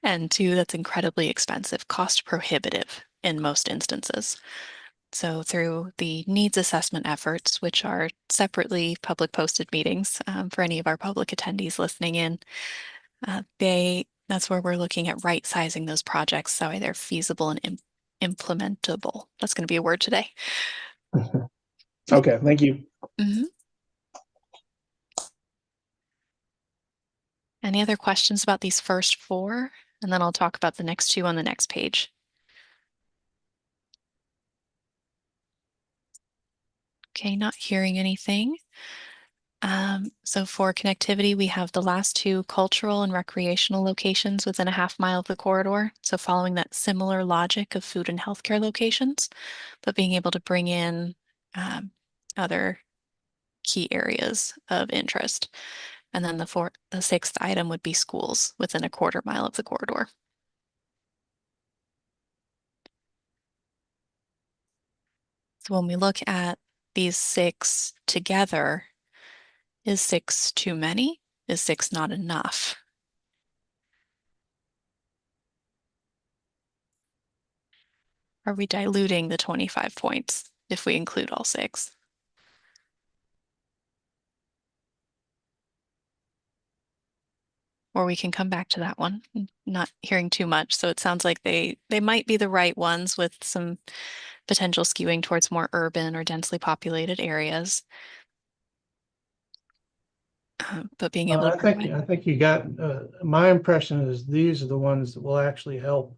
And 2, that's incredibly expensive, cost prohibitive in most instances. So through the needs assessment efforts, which are separately public posted meetings for any of our public attendees listening in, that's where we're looking at right sizing those projects so they're feasible and implementable. That's going to be a word today. Okay, thank you. Mm-hmm. Any other questions about these first 4? And then I'll talk about the next 2 on the next page. Okay, not hearing anything. So for connectivity, we have the last 2 cultural and recreational locations within a half-mile of the corridor. So following that similar logic of food and healthcare locations, but being able to bring in other key areas of interest. And then the 6th item would be schools within a 1/4 mile of the corridor. So when we look at these 6 together, is 6 too many? Is 6 not enough? Are we diluting the 25 points if we include all 6? Or we can come back to that one. Not hearing too much, so it sounds like they might be the right ones with some potential skewing towards more urban or densely populated areas. But being able to I think you got, my impression is these are the ones that will actually help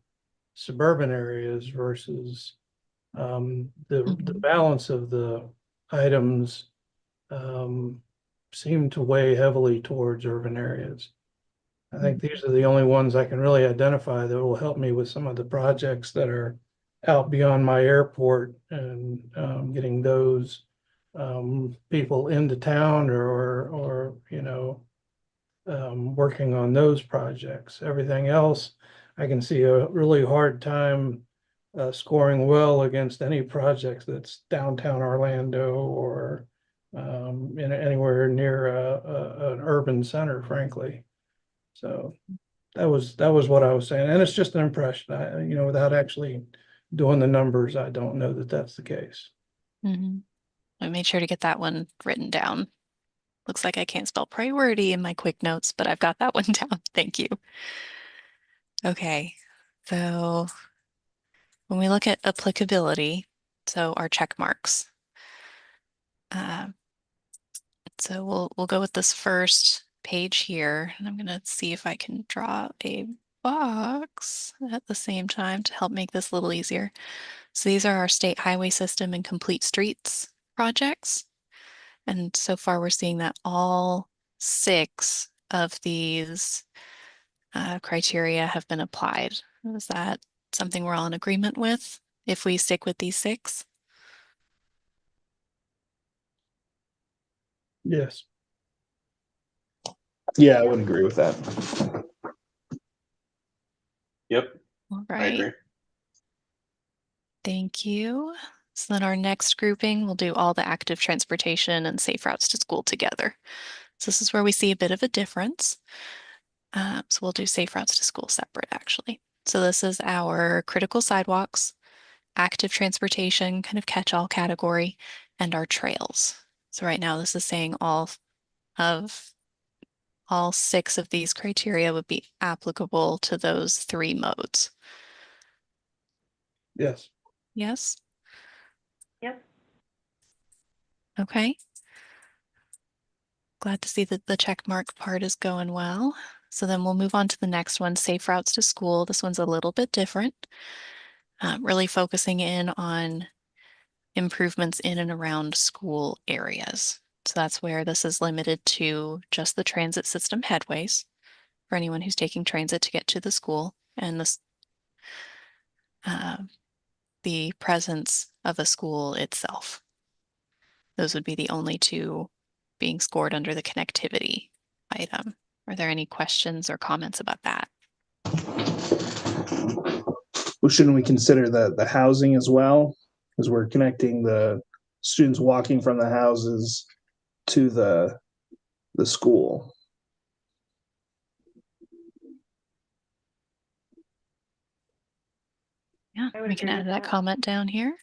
suburban areas versus the balance of the items seem to weigh heavily towards urban areas. I think these are the only ones I can really identify that will help me with some of the projects that are out beyond my airport and getting those people into town or you know, working on those projects. Everything else, I can see a really hard time scoring well against any projects that's downtown Orlando or anywhere near an urban center, frankly. So that was what I was saying, and it's just an impression. You know, without actually doing the numbers, I don't know that that's the case. I made sure to get that one written down. Looks like I can't spell priority in my quick notes, but I've got that one down. Thank you. Okay, so when we look at applicability, so our check marks. So we'll go with this first page here, and I'm gonna see if I can draw a box at the same time to help make this a little easier. So these are our state highway system and complete streets projects. And so far we're seeing that all 6 of these criteria have been applied. Is that something we're all in agreement with if we stick with these 6? Yes. Yeah, I would agree with that. Yep, All I right. agree. Thank you. So then our next grouping, we'll do all the active transportation and safe routes to school together. So this is where we see a bit of a difference. So we'll do safe routes to school separate, actually. So this is our critical sidewalks, active transportation, kind of catch-all category, and our trails. So right now this is saying all 6 of these criteria would be applicable to those 3 modes. Yes. Yes? Yep. Okay. Glad to see that the check mark part is going well. So then we'll move on to the next one, safe routes to school. This one's a little bit different, really focusing in on improvements in and around school areas. So that's where this is limited to just the transit system headways for anyone who's taking transit to get to the school, and this, the presence of a school itself. Those would be the only 2 being scored under the connectivity item. Are there any questions or comments about that? Well, shouldn't we consider the housing as well? Because we're connecting the students walking from the houses to the school. Yeah, I would we can agree add with that that. comment down here.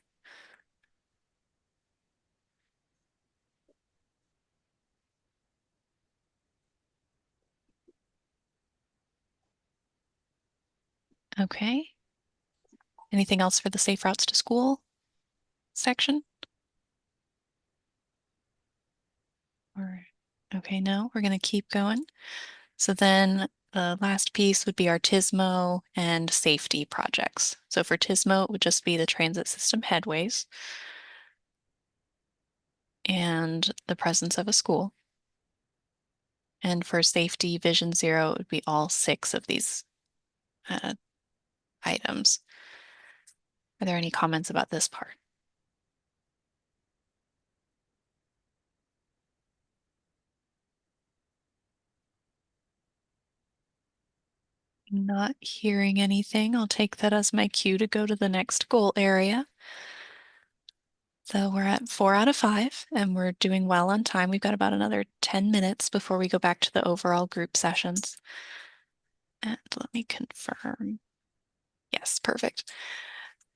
Okay. Anything else for the safe routes to school section? Or, okay, no, we're going to keep going. So then the last piece would be our TISMO and safety projects. So for TISMO, it would just be the transit system headways and the presence of a school. And for safety vision 0, it would be all 6 of these items. Are there any comments about this part? Not hearing anything. I'll take that as my cue to go to the next goal area. So we're at 4 out of 5 and we're doing well on time. We've got about another 10 minutes before we go back to the overall group sessions. And let me confirm. Yes, perfect.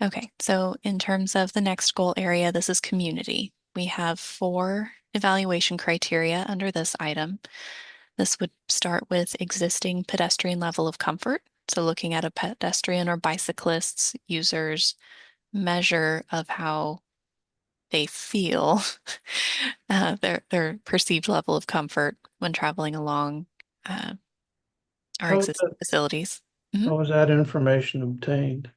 Okay, so in terms of the next goal area, this is community. We have 4 evaluation criteria under this item. This would start with existing pedestrian level of comfort. So looking at a pedestrian or bicyclists users' measure of how they feel, their perceived level of comfort when traveling along our How is existing that, facilities. Mhm. how is that information obtained?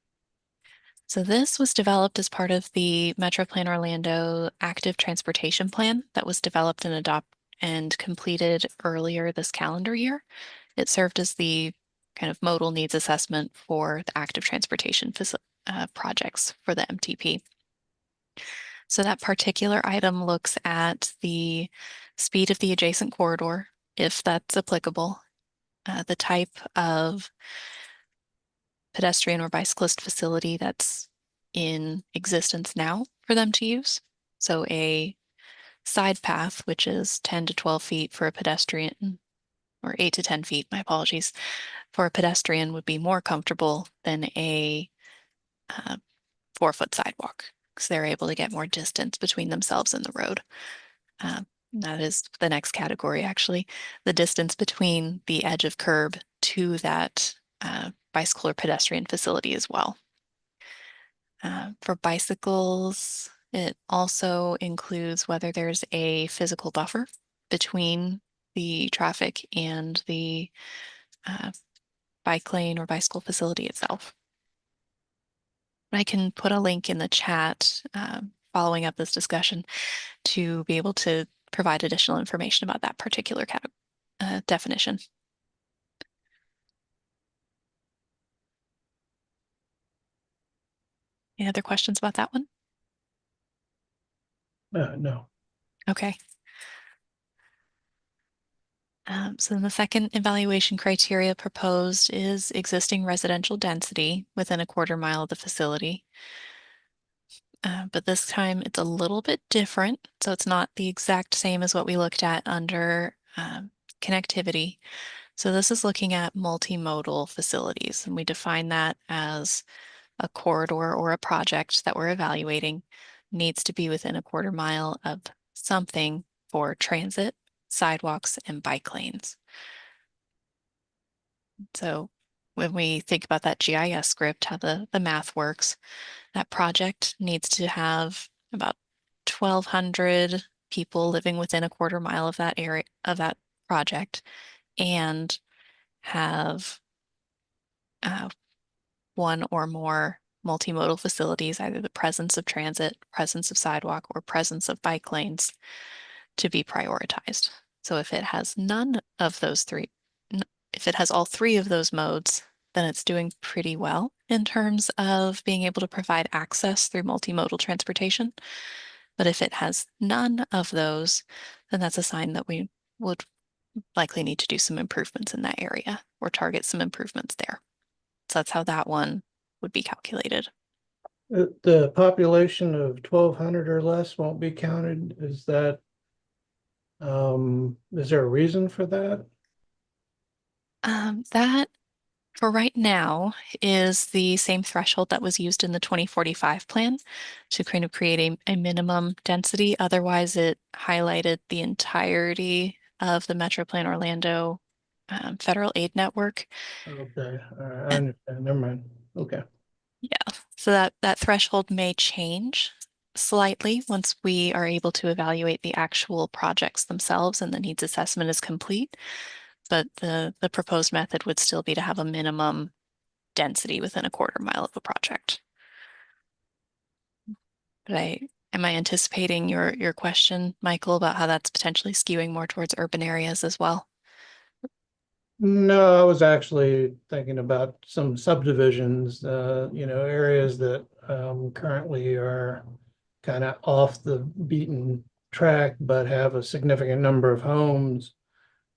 So this was developed as part of the Metro Plan Orlando Active Transportation Plan that was developed and completed earlier this calendar year. It served as the kind of modal needs assessment for the active transportation projects for the MTP. So that particular item looks at the speed of the adjacent corridor, if that's applicable, the type of pedestrian or bicyclist facility that's in existence now for them to use. So a side path, which is 10 to 12 feet for a pedestrian, or 8 to 10 feet, my apologies, for a pedestrian would be more comfortable than a 4-foot sidewalk because they're able to get more distance between themselves and the road. That is the next category, actually, the distance between the edge of curb to that bicycle or pedestrian facility as well. For bicycles, it also includes whether there's a physical buffer between the traffic and the bike lane or bicycle facility itself. I can put a link in the chat following up this discussion to be able to provide additional information about that particular definition. Any other questions about that one? No. Okay. So then the second evaluation criteria proposed is existing residential density within a 1/4 mile of the facility. But this time it's a little bit different. So it's not the exact same as what we looked at under connectivity. So this is looking at multimodal facilities, and we define that as a corridor or a project that we're evaluating needs to be within a 1/4 mile of something for transit, sidewalks, and bike lanes. So when we think about that GIS script, how the math works, that project needs to have about 1,200 people living within a 1/4 mile of that area of that project and have one or more multimodal facilities, either the presence of transit, presence of sidewalk, or presence of bike lanes to be prioritized. So if it has none of those three, if it has all 3 of those modes, then it's doing pretty well in terms of being able to provide access through multimodal transportation. But if it has none of those, then that's a sign that we would likely need to do some improvements in that area or target some improvements there. So that's how that one would be calculated. The population of 1,200 or less won't be counted. Is that, is there a reason for that? That for right now is the same threshold that was used in the 2045 plan to kind of create a minimum density. Otherwise, it highlighted the entirety of the Metro Plan Orlando federal aid network. Okay, I understand. Never mind. Okay. Yeah, so that threshold may change slightly once we are able to evaluate the actual projects themselves and the needs assessment is complete. But the proposed method would still be to have a minimum density within a 1/4 mile of a project. But am I anticipating your question, Michael, about how that's potentially skewing more towards urban areas as well? No, I was actually thinking about some subdivisions, areas that currently are kind of off the beaten track, but have a significant number of homes,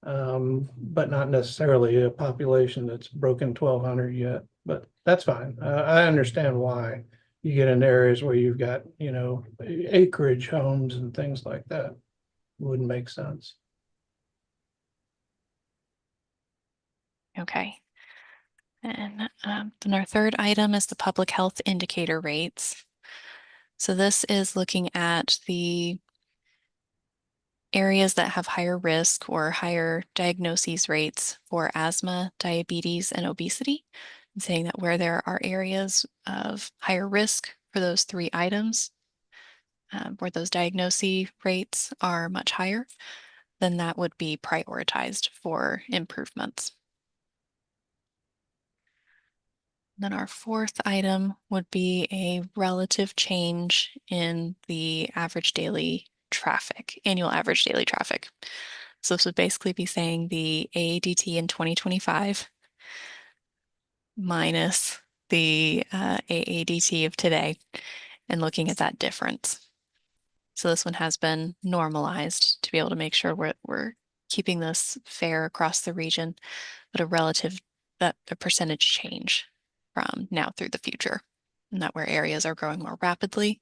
but not necessarily a population that's broken 1,200 yet. But that's fine. I understand why you get in areas where you've got, acreage homes and things like that. Wouldn't make sense. Okay. And then our third item is the public health indicator rates. So this is looking at the areas that have higher risk or higher diagnoses rates for asthma, diabetes, and obesity, and saying that where there are areas of higher risk for those 3 items, where those diagnosis rates are much higher, then that would be prioritized for improvements. Then our fourth item would be a relative change in the average daily traffic, annual average daily traffic. So this would basically be saying the AADT in 2025 minus the AADT of today and looking at that difference. So this one has been normalized to be able to make sure we're keeping this fair across the region, but a percentage change from now through the future. And that where areas are growing more rapidly,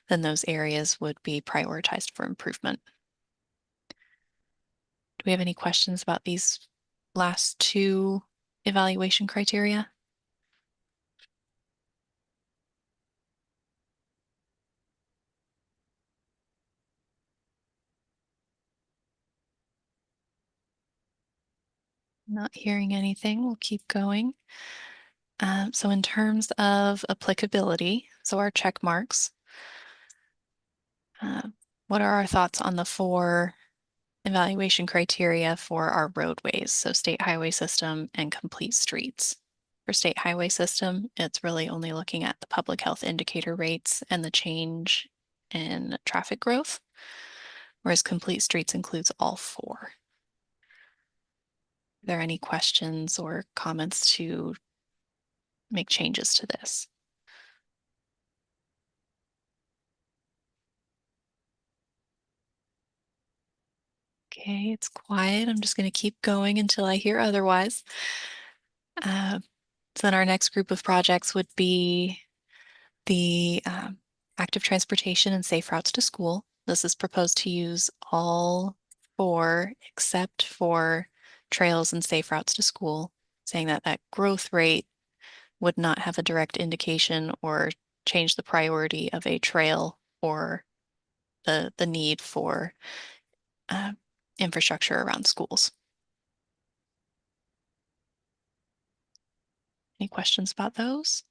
then those areas would be prioritized for improvement. Do we have any questions about these last 2 evaluation criteria? Not hearing anything. We'll keep going. So in terms of applicability, so our check marks, what are our thoughts on the 4 evaluation criteria for our roadways? So state highway system and complete streets. For state highway system, it's really only looking at the public health indicator rates and the change in traffic growth, whereas complete streets includes all 4. Are there any questions or comments to make changes to this? Okay, it's quiet. I'm just going to keep going until I hear otherwise. So then our next group of projects would be the active transportation and safe routes to school. This is proposed to use all 4 except for trails and safe routes to school, saying that that growth rate would not have a direct indication or change the priority of a trail or the need for infrastructure around schools. Any questions about those?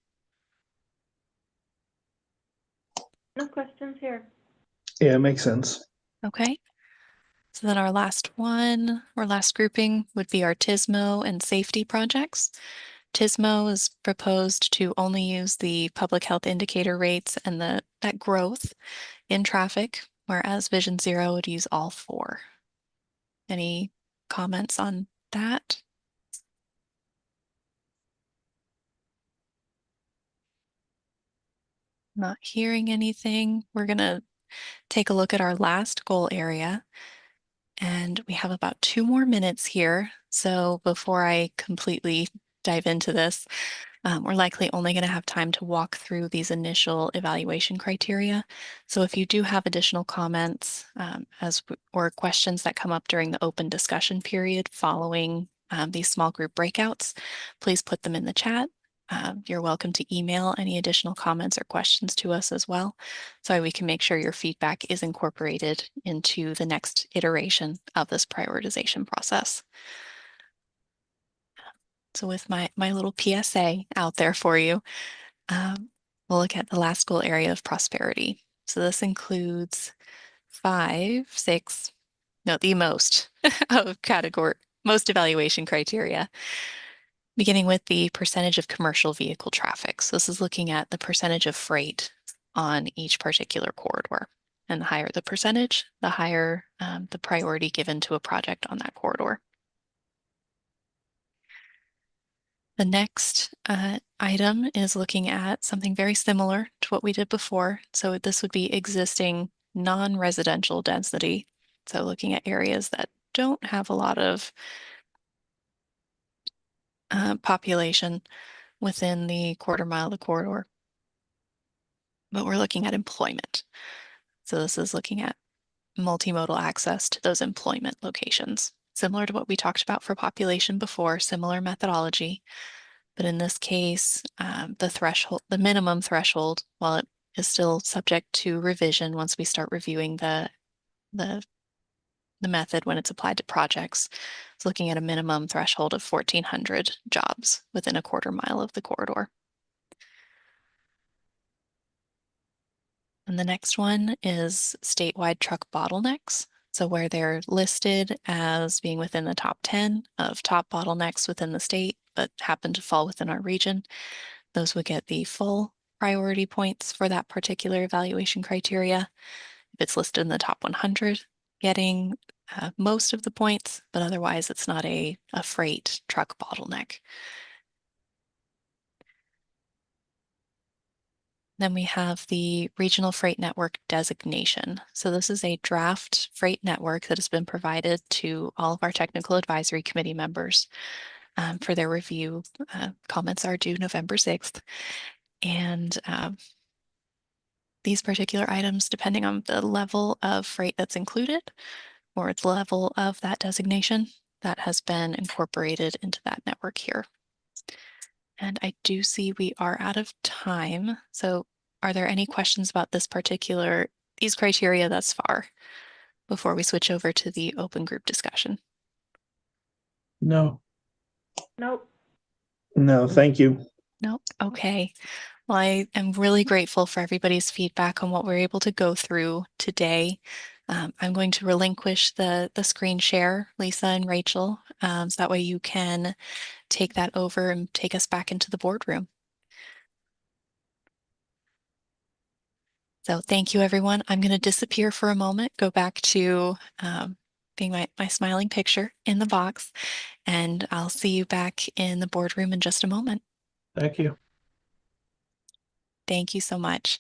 No questions here. Yeah, it makes sense. Okay. So then our last one, or last grouping, would be our TISMO and safety projects. TISMO is proposed to only use the public health indicator rates and that growth in traffic, whereas Vision Zero would use all 4. Any comments on that? Not hearing anything. We're going to take a look at our last goal area. And we have about 2 more minutes here. So before I completely dive into this, we're likely only going to have time to walk through these initial evaluation criteria. So if you do have additional comments or questions that come up during the open discussion period following these small group breakouts, please put them in the chat. You're welcome to email any additional comments or questions to us as well, so we can make sure your feedback is incorporated into the next iteration of this prioritization process. So with my little PSA out there for you, we'll look at the last goal area of prosperity. So this includes the most of most evaluation criteria, beginning with the percentage of commercial vehicle traffic. So this is looking at the percentage of freight on each particular corridor. And the higher the percentage, the higher the priority given to a project on that corridor. The next item is looking at something very similar to what we did before. So this would be existing non-residential density. So looking at areas that don't have a lot of population within the quarter-mile of corridor. But we're looking at employment. So this is looking at multimodal access to those employment locations. Similar to what we talked about for population before, similar methodology. But in this case, the minimum threshold, while it is still subject to revision once we start reviewing the method when it's applied to projects, it's looking at a minimum threshold of 1,400 jobs within a quarter-mile of the corridor. And the next one is statewide truck bottlenecks. So where they're listed as being within the top 10 of top bottlenecks within the state, but happen to fall within our region, those would get the full priority points for that particular evaluation criteria. If it's listed in the top 100, getting most of the points, but otherwise it's not a freight truck bottleneck. Then we have the regional freight network designation. So this is a draft freight network that has been provided to all of our technical advisory committee members for their review. Comments are due November 6th. And these particular items, depending on the level of freight that's included or its level of that designation, that has been incorporated into that network here. And I do see we are out of time. So are there any questions about these criteria thus far before we switch over to the open group discussion? No. Nope. No, thank you. Nope. Okay. Well, I am really grateful for everybody's feedback on what we're able to go through today. I'm going to relinquish the screen share, Lisa and Rachel, so that way you can take that over and take us back into the boardroom. So thank you, everyone. I'm going to disappear for a moment, go back to being my smiling picture in the box, and I'll see you back in the boardroom in just a moment. Thank you. Thank you so much.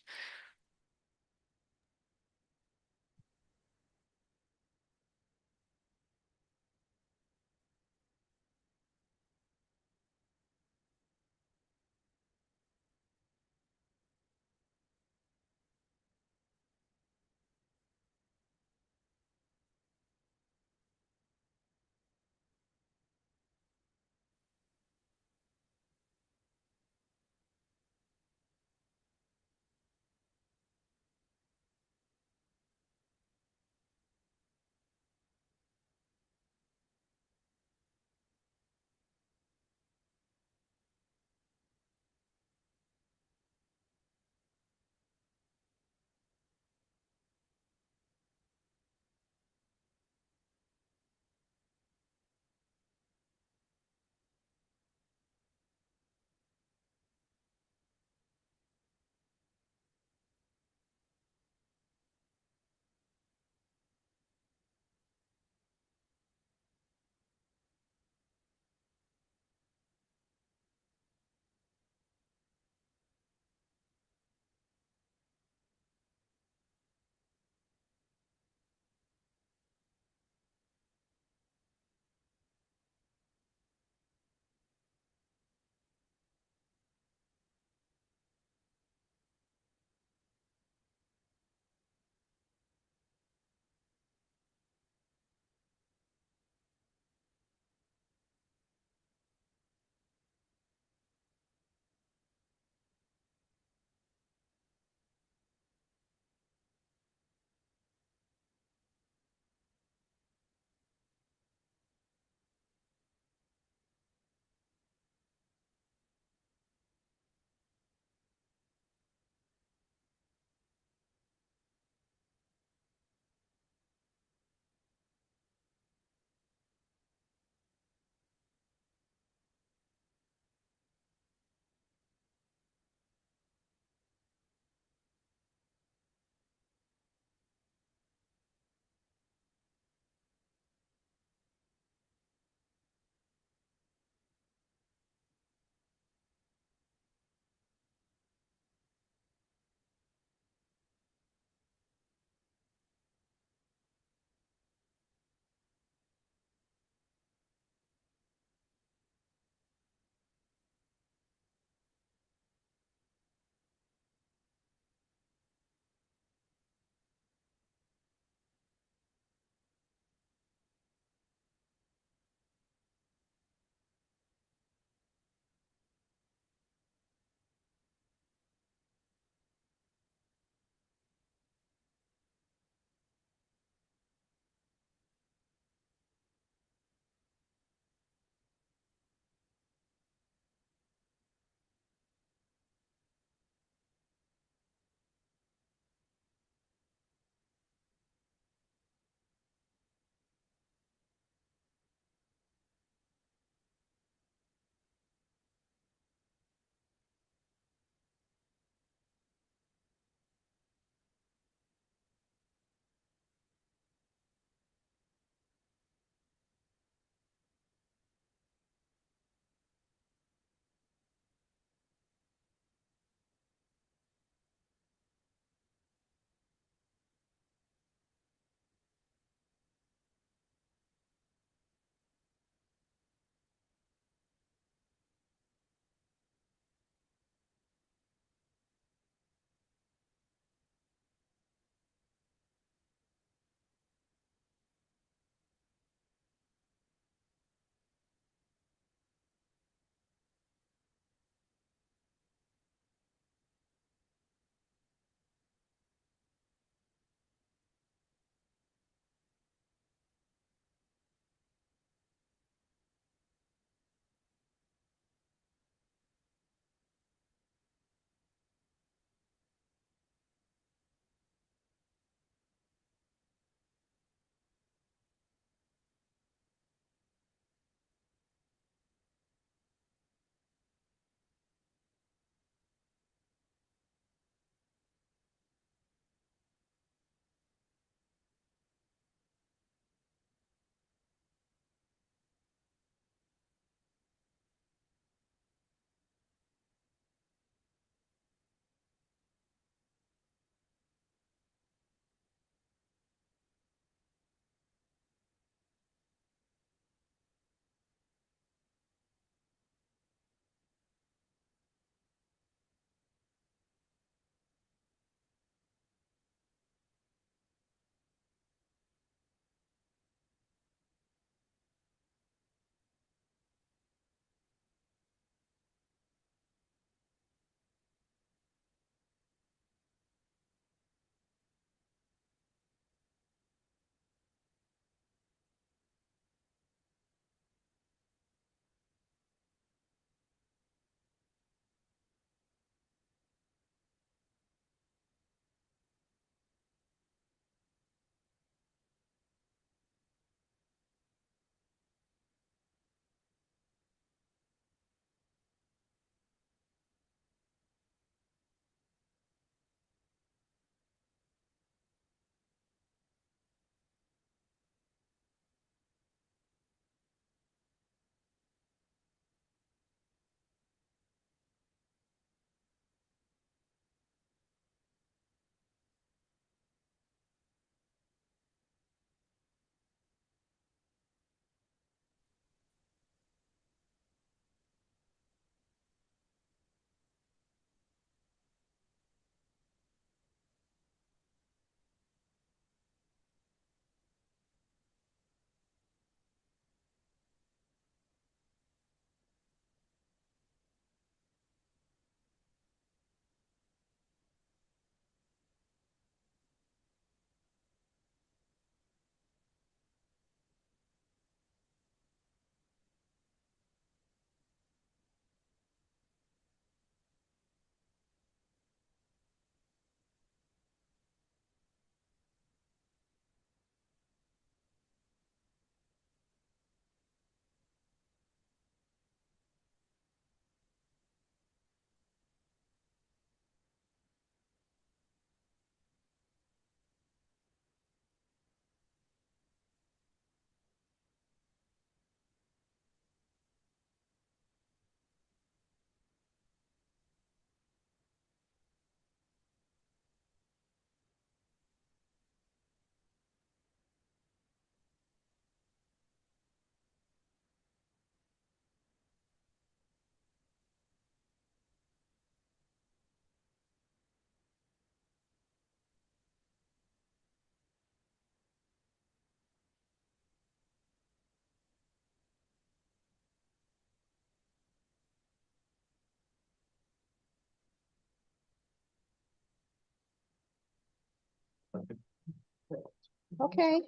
Okay.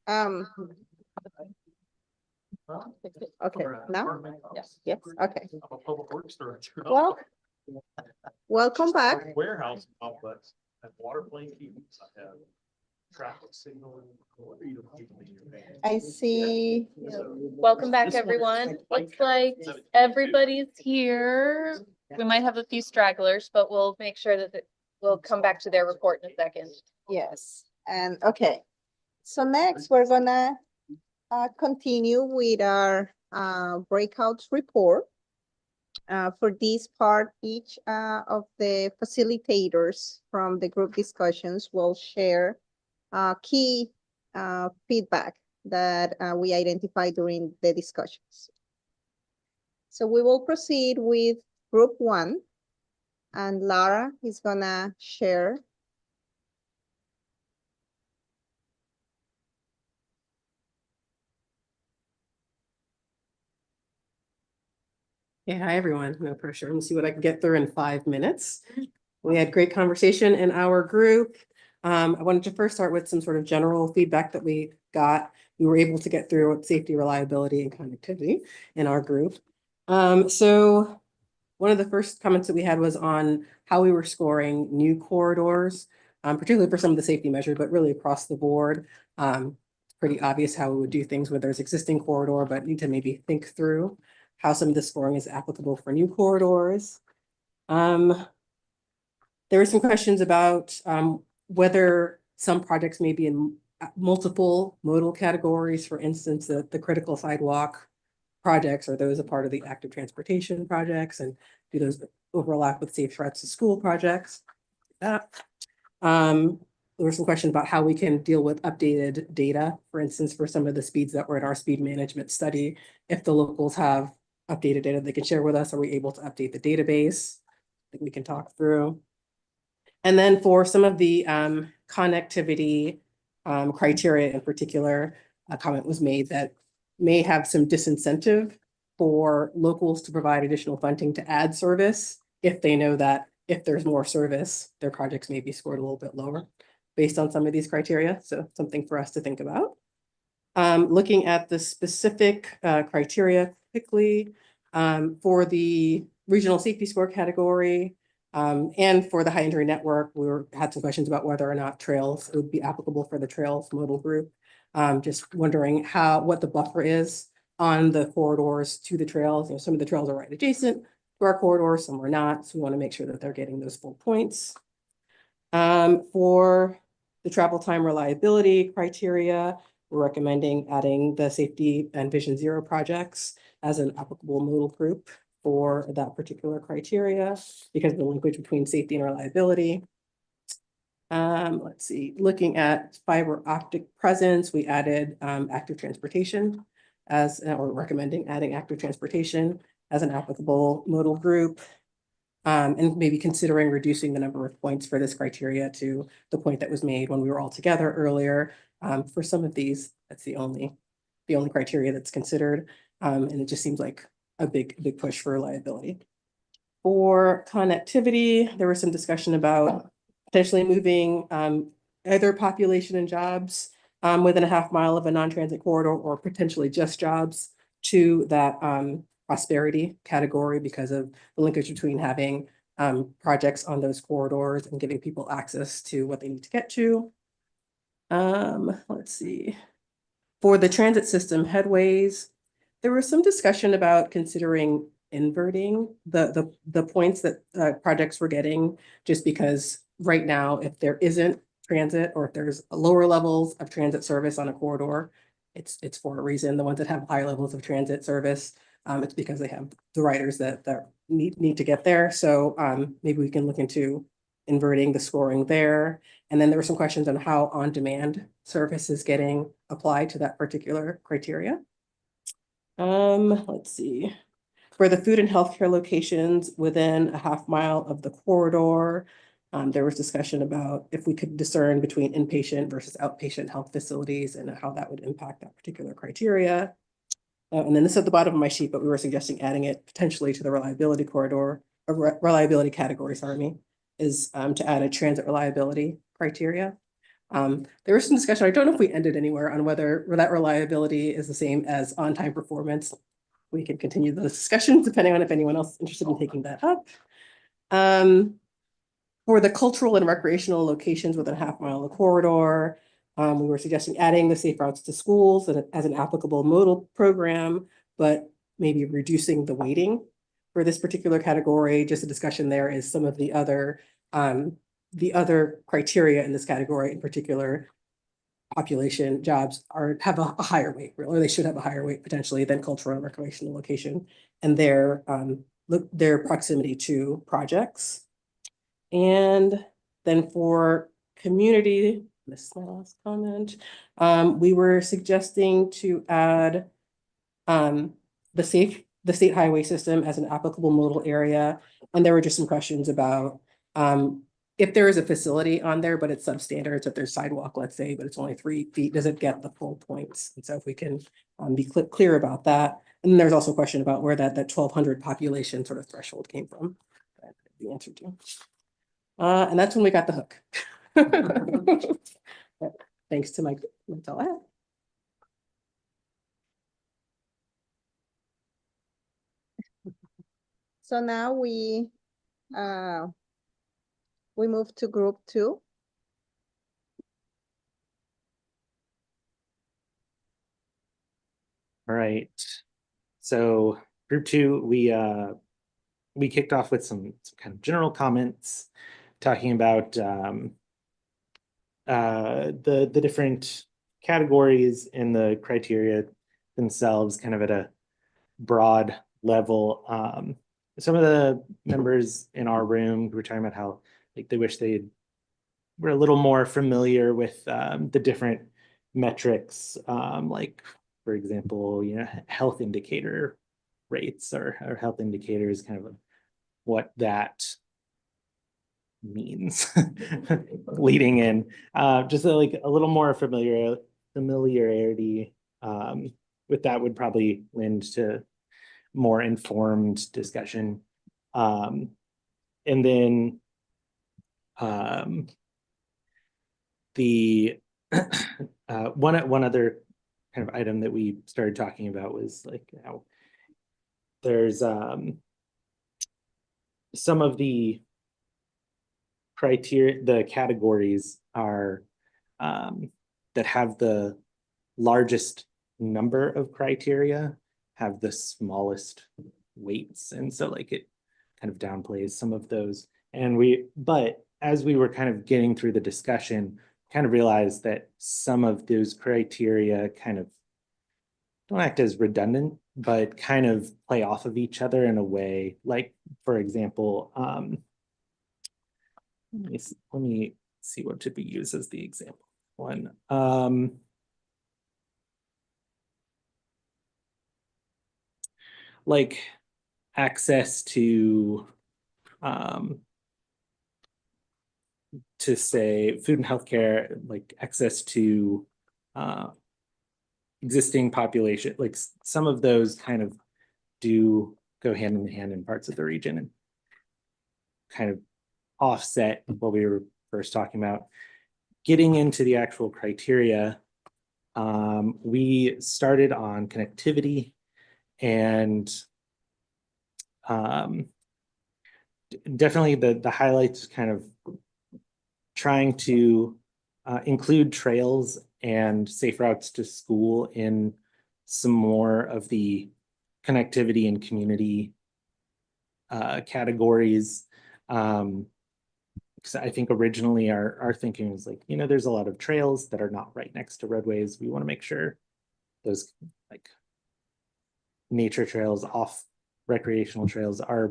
Um. Okay, now? Yes, okay. I'm a public works director. Well, welcome back. Warehouse complex, have water playing keys, I have traffic signal. I see. Welcome back, everyone. Looks like everybody's here. We might have a few stragglers, but we'll make sure that we'll come back to their report in a second. Yes, and okay. So next, we're gonna continue with our breakouts report. For this part, each of the facilitators from the group discussions will share key feedback that we identified during the discussions. So we will proceed with group 1, and Lara is gonna share. Hey, hi, everyone. No pressure. Let me see what I can get through in 5 minutes. We had great conversation in our group. I wanted to first start with some sort of general feedback that we got. We were able to get through safety, reliability, and connectivity in our group. So one of the first comments that we had was on how we were scoring new corridors, particularly for some of the safety measures, but really across the board. It's pretty obvious how we would do things where there's existing corridor, but need to maybe think through how some of the scoring is applicable for new corridors. There were some questions about whether some projects may be in multiple modal categories. For instance, the critical sidewalk projects, are those a part of the active transportation projects, and do those overlap with safe routes to school projects? There were some questions about how we can deal with updated data. For instance, for some of the speeds that were in our speed management study, if the locals have updated data they can share with us, are we able to update the database that we can talk through? And then for some of the connectivity criteria in particular, a comment was made that may have some disincentive for locals to provide additional funding to add service if they know that if there's more service, their projects may be scored a little bit lower based on some of these criteria. So something for us to think about. Looking at the specific criteria quickly, for the regional safety score category, and for the high injury network, had some questions about whether or not trails would be applicable for the trails modal group. Just wondering what the buffer is on the corridors to the trails. You know, some of the trails are right adjacent to our corridors, some are not. So we want to make sure that they're getting those full points. For the travel time reliability criteria, we're recommending adding the safety and Vision Zero projects as an applicable modal group for that particular criteria because of the linkage between safety and reliability. Let's see, looking at fiber optic presence, we added active transportation or recommending adding active transportation as an applicable modal group. And maybe considering reducing the number of points for this criteria to the point that was made when we were all together earlier. For some of these, that's the only criteria that's considered. And it just seems like a big push for reliability. For connectivity, there was some discussion about potentially moving either population and jobs within a half mile of a non-transit corridor, or potentially just jobs to that prosperity category because of the linkage between having projects on those corridors and giving people access to what they need to get to. Let's see. For the transit system headways, there was some discussion about considering inverting the points that projects were getting, just because right now, if there isn't transit or if there's lower levels of transit service on a corridor, it's for a reason. The ones that have higher levels of transit service, it's because they have the riders that need to get there. So maybe we can look into inverting the scoring there. And then there were some questions on how on-demand service is getting applied to that particular criteria. Let's see. For the food and healthcare locations within a half mile of the corridor, there was discussion about if we could discern between inpatient versus outpatient health facilities and how that would impact that particular criteria. And then this is at the bottom of my sheet, but we were suggesting adding it potentially to the reliability corridor, or reliability category, is to add a transit reliability criteria. There was some discussion, I don't know if we ended anywhere on whether that reliability is the same as on-time performance. We can continue those discussions depending on if anyone else is interested in taking that up. For the cultural and recreational locations within a half-mile of the corridor, we were suggesting adding the safe routes to schools as an applicable modal program, but maybe reducing the weighting for this particular category. Just a discussion there is some of the other criteria in this category, in particular, population jobs have a higher weight, or they should have a higher weight potentially than cultural and recreational location, and their proximity to projects. And then for community, this is my last comment, we were suggesting to add the state highway system as an applicable modal area. And there were just some questions about if there is a facility on there, but it's substandard, so if there's sidewalk, let's say, but it's only 3 feet, does it get the full points? And so if we can be clear about that. And then there's also a question about where that 1,200 population sort of threshold came from. That the answer to. And that's when we got the hook. Thanks to Mike. That's all I have. So now we move to group 2. All right. So group 2, we kicked off with some kind of general comments talking about the different categories and the criteria themselves, kind of at a broad level. Some of the members in our room were talking about how like they wish they were a little more familiar with the different metrics, like for example, health indicator rates or health indicators, kind of what that means leading in, just like a little more familiarity with that would probably lend to more informed discussion. And then the one other kind of item that we started talking about was like how there's some of the criteria, the categories are that have the largest number of criteria have the smallest weights, and so like it kind of downplays some of those. And but as we were kind of getting through the discussion, kind of realized that some of those criteria kind of don't act as redundant, but kind of play off of each other in a way. Like, for example, let me see what should be used as the example one. Like access to say food and healthcare, like access to existing population, like some of those kind of do go hand in hand in parts of the region and kind of offset what we were first talking about. Getting into the actual criteria, we started on connectivity and definitely the highlights kind of trying to include trails and safe routes to school in some more of the connectivity and community categories. Because I think originally our thinking was like, there's a lot of trails that are not right next to roadways. We want to make sure those like nature trails, off recreational trails are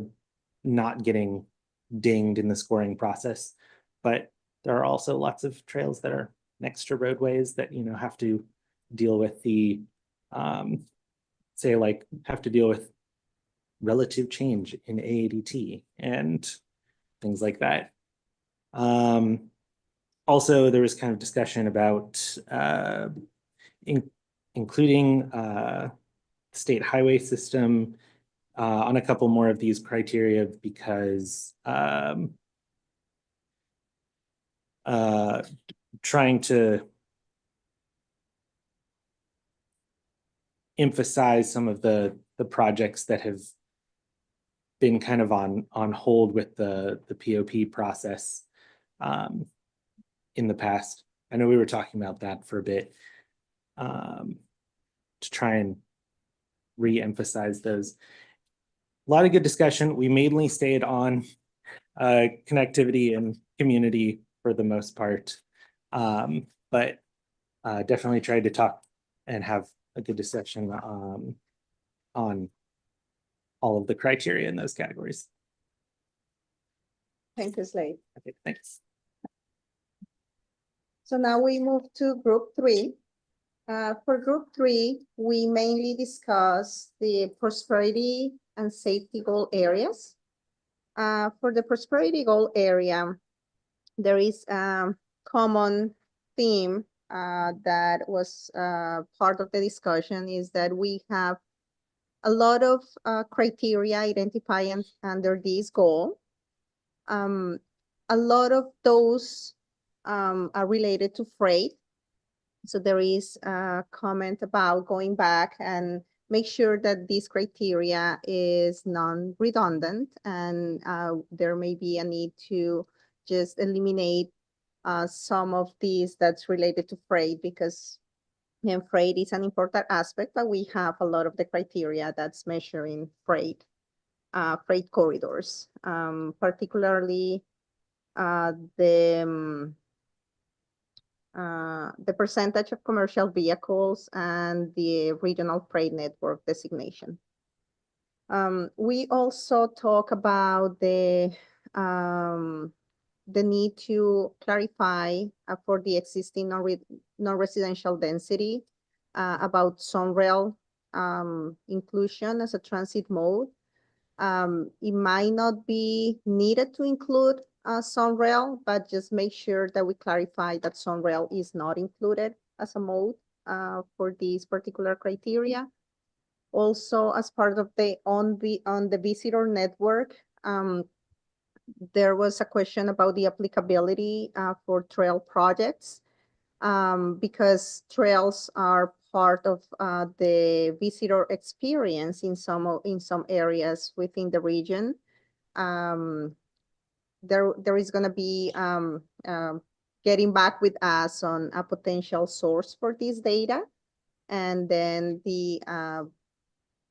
not getting dinged in the scoring process. But there are also lots of trails that are next to roadways that, have to deal with the, say like have to deal with relative change in AADT and things like that. Also, there was kind of discussion about including state highway system on a couple more of these criteria because trying to emphasize some of the projects that have been kind of on hold with the POP process in the past. I know we were talking about that for a bit, to try and re-emphasize those. A lot of good discussion. We mainly stayed on connectivity and community for the most part, but definitely tried to talk and have a good discussion on all of the criteria in those categories. Thank you, Slade. Okay, thanks. So now we move to group 3. For group 3, we mainly discuss the prosperity and safety goal areas. For the prosperity goal area, there is a common theme that was part of the discussion, is that we have a lot of criteria identified under this goal. A lot of those are related to freight. So there is a comment about going back and make sure that this criteria is non-redundant, and there may be a need to just eliminate some of these that's related to freight, because freight is an important aspect, but we have a lot of the criteria that's measuring freight corridors, particularly the percentage of commercial vehicles and the regional freight network designation. We also talk about the need to clarify for the existing non-residential density about Sunrail inclusion as a transit mode. It might not be needed to include Sunrail, but just make sure that we clarify that Sunrail is not included as a mode for these particular criteria. Also, as part of on the visitor network, there was a question about the applicability for trail projects, because trails are part of the visitor experience in some areas within the region. There is going to be getting back with us on a potential source for this data, and then the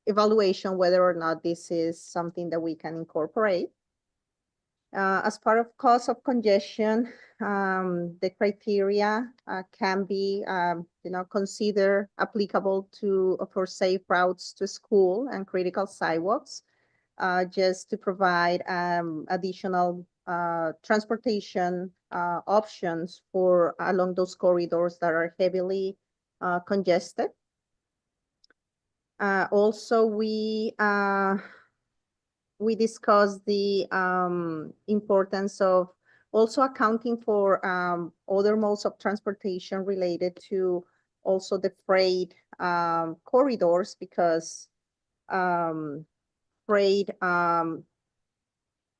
evaluation whether or not this is something that we can incorporate. As part of cause of congestion, the criteria can be considered applicable for safe routes to school and critical sidewalks, just to provide additional transportation options for along those corridors that are heavily congested. Also, we discussed the importance of also accounting for other modes of transportation related to also the freight corridors, because freight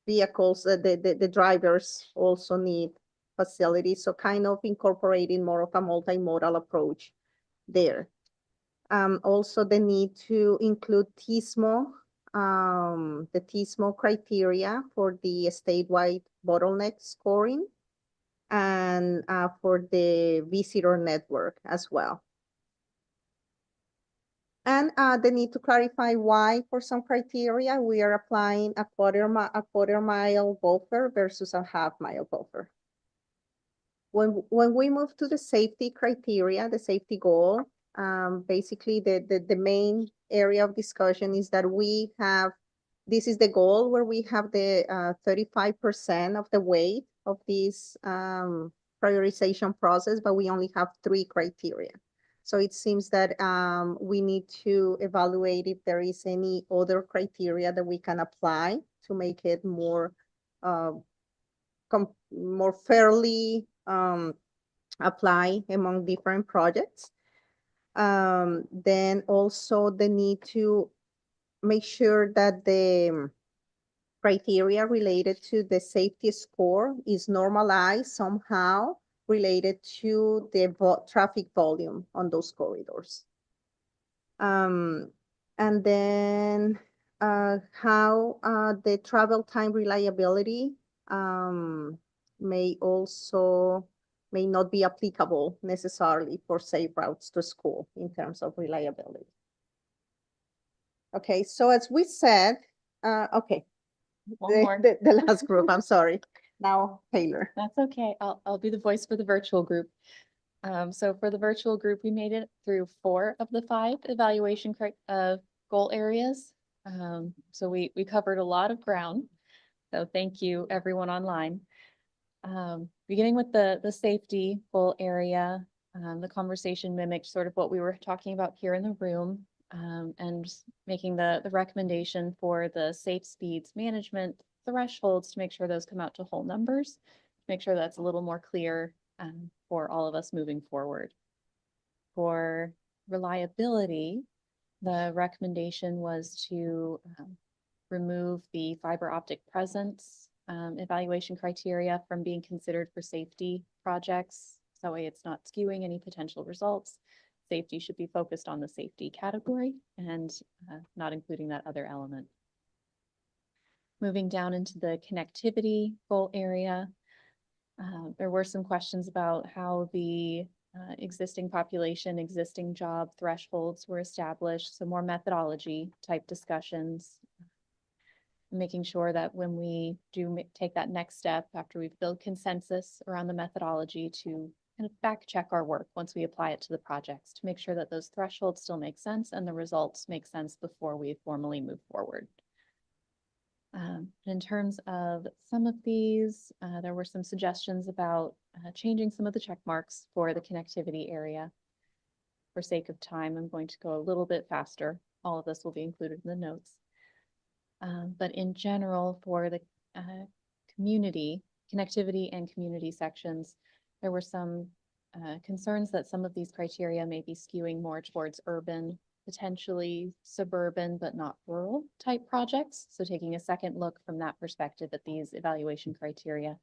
vehicles, the drivers also need facilities, so kind of incorporating more of a multimodal approach there. Also, the need to include TISMO, the TISMO criteria for the statewide bottleneck scoring, and for the visitor network as well. And the need to clarify why, for some criteria, we are applying a quarter mile buffer versus a half-mile buffer. When we move to the safety criteria, the safety goal, basically the main area of discussion is that we have, this is the goal where we have the 35% of the weight of this prioritization process, but we only have 3 criteria. So it seems that we need to evaluate if there is any other criteria that we can apply to make it more fairly apply among different projects. Then also the need to make sure that the criteria related to the safety score is normalized somehow related to the traffic volume on those corridors. And then how the travel time reliability may not be applicable necessarily for safe routes to school in terms of reliability. Okay, so as we said, okay, One more. the last group, I'm sorry. Now, Taylor. That's okay. I'll be the voice for the virtual group. So for the virtual group, we made it through 4 of the 5 evaluation goal areas. So we covered a lot of ground. So thank you everyone online. Beginning with the safety goal area, the conversation mimicked sort of what we were talking about here in the room, and making the recommendation for the safe speeds management thresholds to make sure those come out to whole numbers, make sure that's a little more clear for all of us moving forward. For reliability, the recommendation was to remove the fiber optic presence evaluation criteria from being considered for safety projects. So that way it's not skewing any potential results. Safety should be focused on the safety category and not including that other element. Moving down into the connectivity goal area, there were some questions about how the existing population, existing job thresholds were established, so more methodology type discussions, making sure that when we do take that next step after we've built consensus around the methodology to kind of back check our work once we apply it to the projects to make sure that those thresholds still make sense and the results make sense before we formally move forward. In terms of some of these, there were some suggestions about changing some of the check marks for the connectivity area. For sake of time, I'm going to go a little bit faster. All of this will be included in the notes. But in general, for the community, connectivity and community sections, there were some concerns that some of these criteria may be skewing more towards urban, potentially suburban, but not rural type projects. So taking a second look from that perspective at these evaluation criteria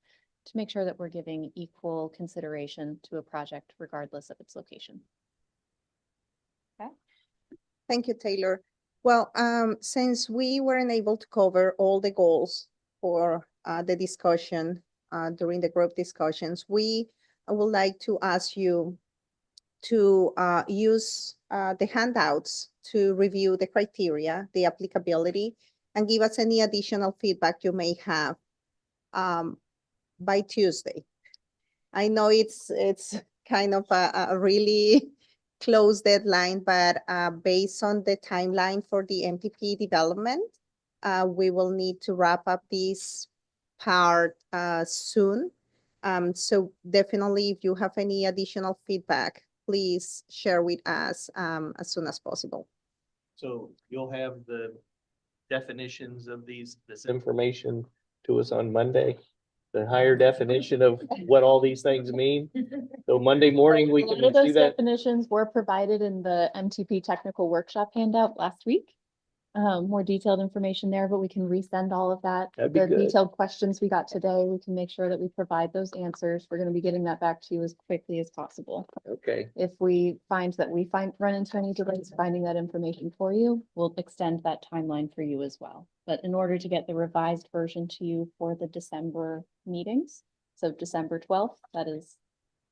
to make sure that we're giving equal consideration to a project regardless of its location. Okay. Thank you, Taylor. Well, since we weren't able to cover all the goals for the discussion during the group discussions, I would like to ask you to use the handouts to review the criteria, the applicability, and give us any additional feedback you may have by Tuesday. I know it's kind of a really close deadline, but based on the timeline for the MTP development, we will need to wrap up this part soon. So definitely, if you have any additional feedback, please share with us as soon as possible. So you'll have the definitions of this information to us on Monday, the higher definition of what all these things mean. So Monday morning, we can A lot of those see that. definitions were provided in the MTP technical workshop handout last week. More detailed information there, but we can resend all of that. That'd be The good. detailed questions we got today, we can make sure that we provide those answers. We're going to be getting that back to you as quickly as possible. Okay, If we find that we run into any delays finding that information for you, we'll extend that timeline for you as well. But in order to get the revised version to you for the December meetings, so December 12th, that is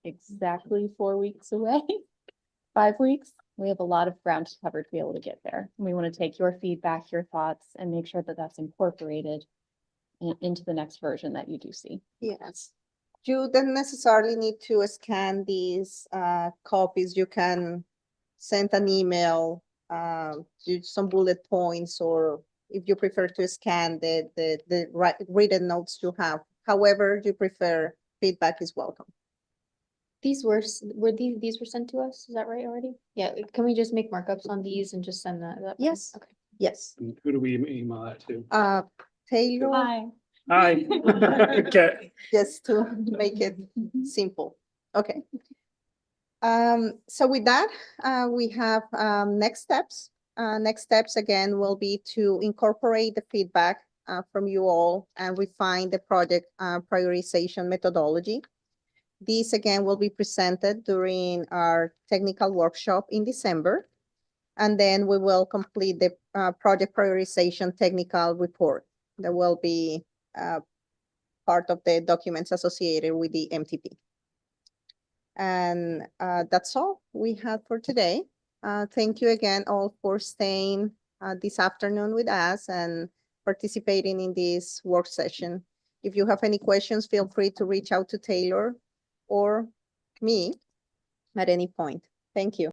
exactly 4 weeks away, 5 weeks. We have a lot of ground to cover to be able to get there. And we want to take your feedback, your thoughts, and make sure that that's incorporated into the next version that you do see. Yes. You don't necessarily need to scan these copies. You can send an email, some bullet points, or if you prefer to scan the written notes you have. However you prefer, feedback is welcome. These were sent to us, is that right already? Yeah, can we just make markups on these and just send that? Yes. Okay. Yes. Who do we email that to? Taylor. Hi. Hi. Okay. Just to make it simple. Okay. So with that, we have next steps. Next steps again will be to incorporate the feedback from you all and refine the project prioritization methodology. These again will be presented during our technical workshop in December. And then we will complete the project prioritization technical report that will be part of the documents associated with the MTP. And that's all we have for today. Thank you again all for staying this afternoon with us and participating in this work session. If you have any questions, feel free to reach out to Taylor or me at any point. Thank you.